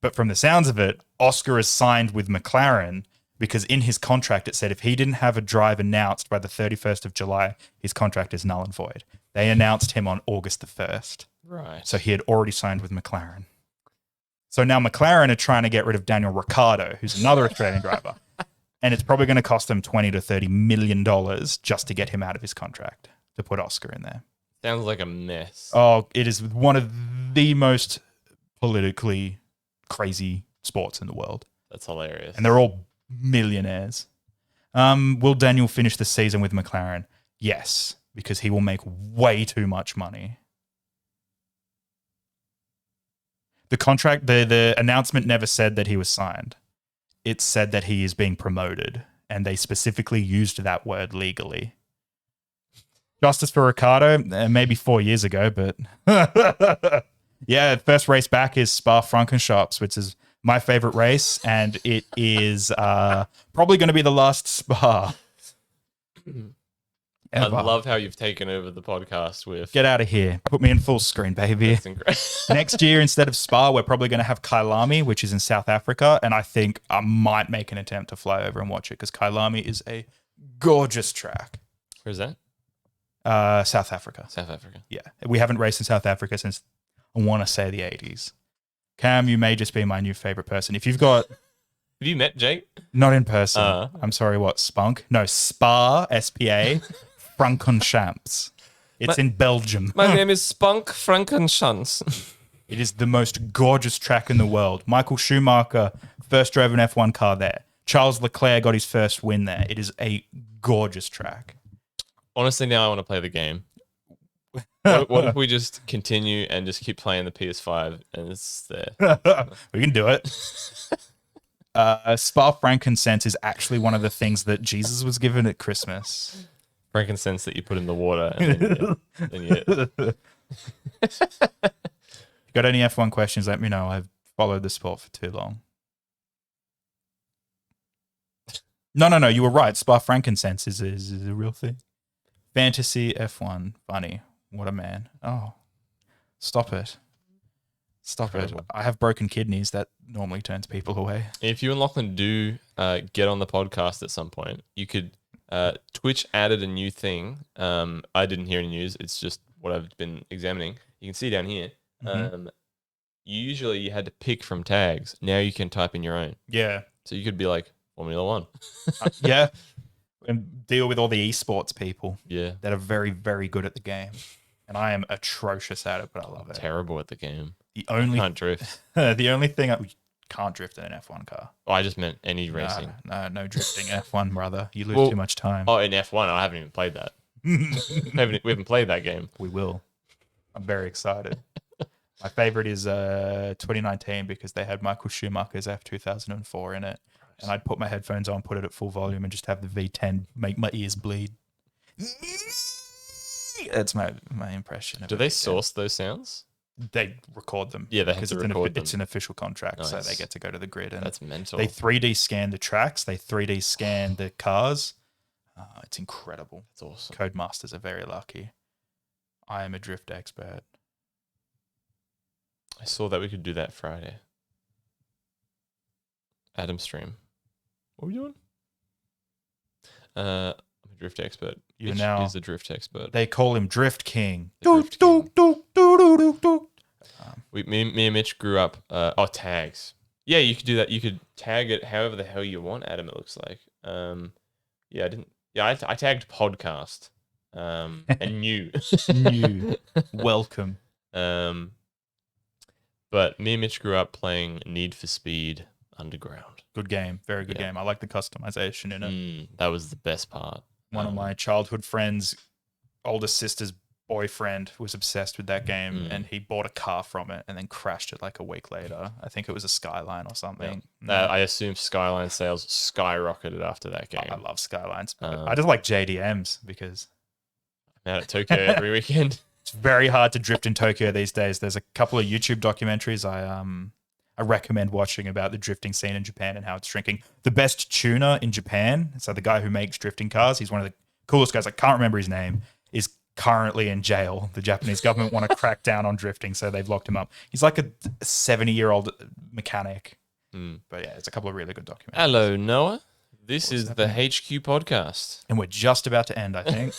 But from the sounds of it, Oscar is signed with McLaren because in his contract it said if he didn't have a drive announced by the 31st of July, his contract is null and void. They announced him on August the 1st. Right. So he had already signed with McLaren. So now McLaren are trying to get rid of Daniel Ricciardo, who's another Australian driver. And it's probably going to cost them $20 to $30 million just to get him out of his contract, to put Oscar in there. Sounds like a mess. Oh, it is one of the most politically crazy sports in the world. That's hilarious. And they're all millionaires. Will Daniel finish the season with McLaren? Yes, because he will make way too much money. The contract, the announcement never said that he was signed. It said that he is being promoted, and they specifically used that word legally. Justice for Ricardo, maybe 4 years ago, but yeah, first race back is Spa-Francorchamps, which is my favorite race, and it is probably going to be the last Spa. I ever. love how you've taken over the podcast with. Get out of here. Put me in full screen, baby. That's incredible. Next year, instead of Spa, we're probably going to have Kailami, which is in South Africa, and I think I might make an attempt to fly over and watch it because Kailami is a gorgeous track. Where's that? South Africa. South Africa. Yeah. We haven't raced in South Africa since, I want to say, the 80s. Cam, you may just be my new favorite person. If you've got... Have you met Jake? Not in person. I'm sorry, what? Spunk? No, Spa, S-P-A, Francorchamps. It's in Belgium. My name is Spunk Frankenschanz. It is the most gorgeous track in the world. Michael Schumacher first drove an F1 car there. Charles Leclerc got his first win there. It is a gorgeous track. Honestly, now I want to play the game. What if we just continue and just keep playing the PS5 and it's there? We can do it. Spa frankincense is actually one of the things that Jesus was given at Christmas. Frankincense that you put in the water. And then you If you got any F1 questions, let me know. I've followed the sport for too long. No. You were right. Spa frankincense is a real thing. Fantasy F1. Funny. What a man. Oh, stop it. Stop Incredible. it. I have broken kidneys. That normally turns people away. If you and Lachlan do get on the podcast at some point, you could. Twitch added a new thing. I didn't hear any news. It's just what I've been examining. You can see down here. Usually you had to pick from tags. Now you can type in your own. Yeah. So you could be like Formula One. Yeah. and deal with all the esports people Yeah. that are very, very good at the game. And I am atrocious at it, but I love it. Terrible at the game. The only Can't drift. the only thing I can't drift in an F1 car. Oh, I just meant any racing. No drifting F1, brother. You lose Well, too much time. Oh, in F1, I haven't even played that. we haven't played that game. We will. I'm very excited. My favorite is 2019 because they had Michael Schumacher's F2004 in it. And I'd put my headphones on, put it at full volume, and just have the V10 make my ears bleed. That's my impression of Do it. they source those sounds? They record them. Yeah, they have because to it's record them. It's an official contract, so Nice. they get to go to the grid. And That's mental. they 3D scan the tracks. They 3D scan the cars. It's incredible. That's awesome. Codemasters are very lucky. I am a drift expert. I saw that we could do that Friday. Adam stream. What are we doing? I'm a drift expert. You Mitch now- is the drift expert. They call him Drift King. The Drift King. Do. Me and Mitch grew up. Tags. Yeah, you could do that. You could tag it however the hell you want, Adam. It looks like. Yeah, I didn't. Yeah, I tagged podcast. And new. New. Welcome. But me and Mitch grew up playing Need for Speed Underground. Good game. Very good Yeah. game. I like the customization in it. That was the best part. One of my childhood friends' older sister's boyfriend was obsessed with that game and he bought a car from it and then crashed it like a week later. I think it was a Skyline or something. I assume Skyline sales skyrocketed after that game. I love Skylines. But I just like JDMs because I'm out at Tokyo every weekend. it's very hard to drift in Tokyo these days. There's a couple of YouTube documentaries I recommend watching about the drifting scene in Japan and how it's shrinking. The best tuner in Japan, so the guy who makes drifting cars, he's one of the coolest guys. I can't remember his name, is currently in jail. The Japanese government want to crack down on drifting, so they've locked him up. He's like a 70-year-old mechanic. But yeah, it's a couple of really good documentaries. Hello, Noah. This is the HQ podcast. And we're just about to end, I think.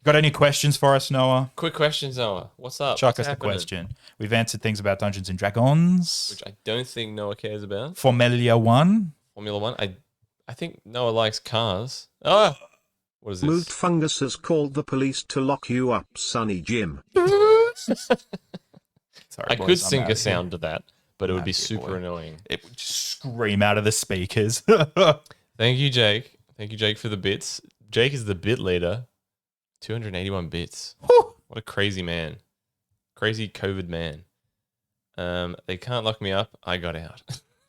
Got any questions for us, Noah? Quick questions, Noah. What's up? Chuck What's us the happening? question. We've answered things about Dungeons and Dragons. Which I don't think Noah cares about. Formula 1. Formula One. I think Noah likes cars. Oh, what is this? Moved Fungus has called the police to lock you up, Sonny Jim. Sorry, I boys, could I'm sync out a of here. sound to that, but it would be out of here, super boy. annoying. It would just scream out of the speakers. Thank you, Jake. Thank you, Jake, for the bits. Jake is the bit leader. 281 bits. What a crazy man. Crazy COVID man. They can't lock me up. I got out.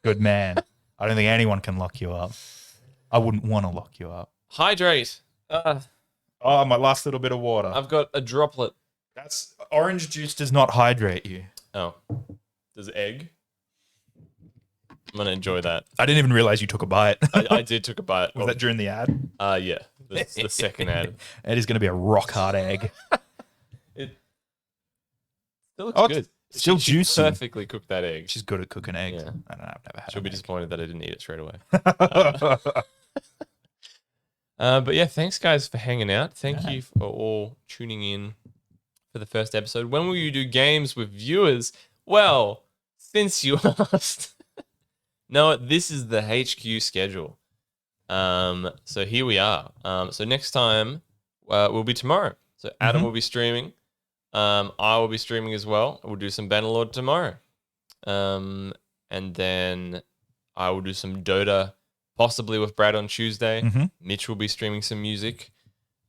Good man. I don't think anyone can lock you up. I wouldn't want to lock you up. Hydrate. Oh, my last little bit of water. I've got a droplet. That's orange juice does not hydrate you. Oh. Does egg? I'm going to enjoy that. I didn't even realize you took a bite. I did took a bite. Was that during the ad? Yeah. The second ad. It is going to be a rock hard egg. It still looks Oh, good. it's still She juicy. perfectly cooked that egg. She's good at cooking eggs. Yeah. I don't know. I've never had She'll be an egg. disappointed that I didn't eat it straight away. But yeah, thanks guys for hanging out. Thank you for all tuning in for the first episode. When will you do games with viewers? Well, since you asked, no, this is the HQ schedule. So here we are. So next time will be tomorrow. So Adam will be streaming. I will be streaming as well. We'll do some Bannerlord tomorrow. And then I will do some Dota, possibly with Brad on Tuesday. Mitch will be streaming some music.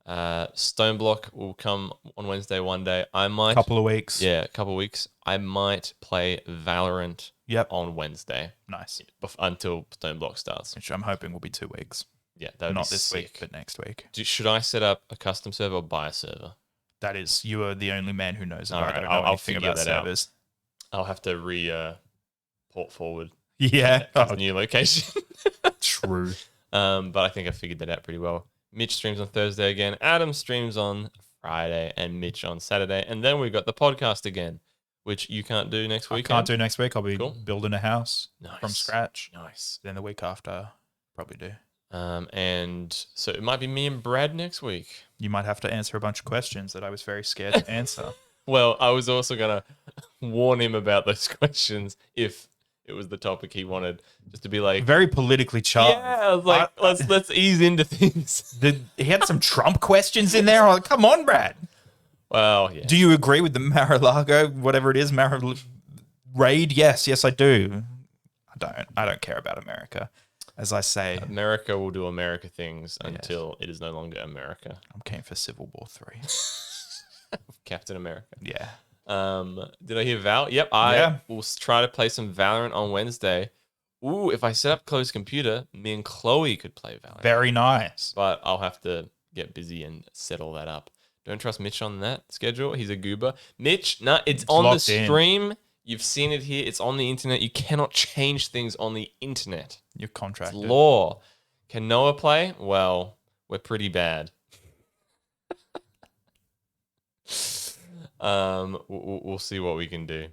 Stoneblock will come on Wednesday one day. I might. Couple of weeks. Yeah, a couple of weeks. I might play Valorant on Wednesday. Nice. Until Stoneblock starts. Which I'm hoping will be 2 weeks. Yeah, that would Not be this sick. week, but next week. Should I set up a custom server or buy a server? That is, you are the only man who knows. All I right, don't know I'll anything figure about that out. servers. I'll have to port forward Yeah. his new location. True. But I think I figured that out pretty well. Mitch streams on Thursday again. Adam streams on Friday and Mitch on Saturday. And then we've got the podcast again, which you can't do next week. Can't do next week. I'll be Cool. building a house Nice. from scratch. Nice. Then the week after, probably do. And so it might be me and Brad next week. You might have to answer a bunch of questions that I was very scared to answer. Well, I was also going to warn him about those questions if it was the topic he wanted, just to be like, Very politically charged. yeah, I was like, let's ease into things. He had some Trump questions in there. I'm like, come on, Brad. Well, yeah. Do you agree with the Mar-a-Lago, whatever it is, raid? Yes, I do. I don't care about America. As I say, America will do America things until it is no longer America. I'm keen for Civil War 3. Captain America. Yeah. Did I hear Val? Yep, I will try to play some Valorant on Wednesday. Ooh, if I set up closed computer, me and Chloe could play Valorant. Very nice. But I'll have to get busy and set all that up. Don't trust Mitch on that schedule. He's a goober. Mitch, no, it's on the stream. You've seen it here. It's on the internet. You cannot change things on the internet. You're contracted. It's law. Can Noah play? Well, we're pretty bad. We'll see what we can do.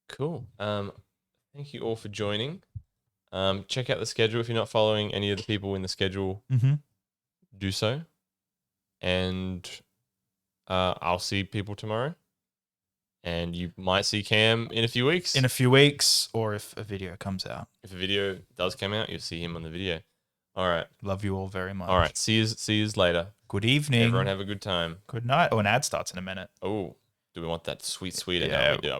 Cool. Thank you all for joining. Check out the schedule if you're not following any of the people in the schedule. Do so, and I'll see people tomorrow. And you might see Cam in a few weeks. In a few weeks, or if a video comes out. If a video does come out, you'll see him on the video. All right. Love you all very much. All right. See you later. Good evening. Everyone have a good time. Good night. Oh, an ad starts in a minute. Oh, do we want that sweet? Yeah. Yeah.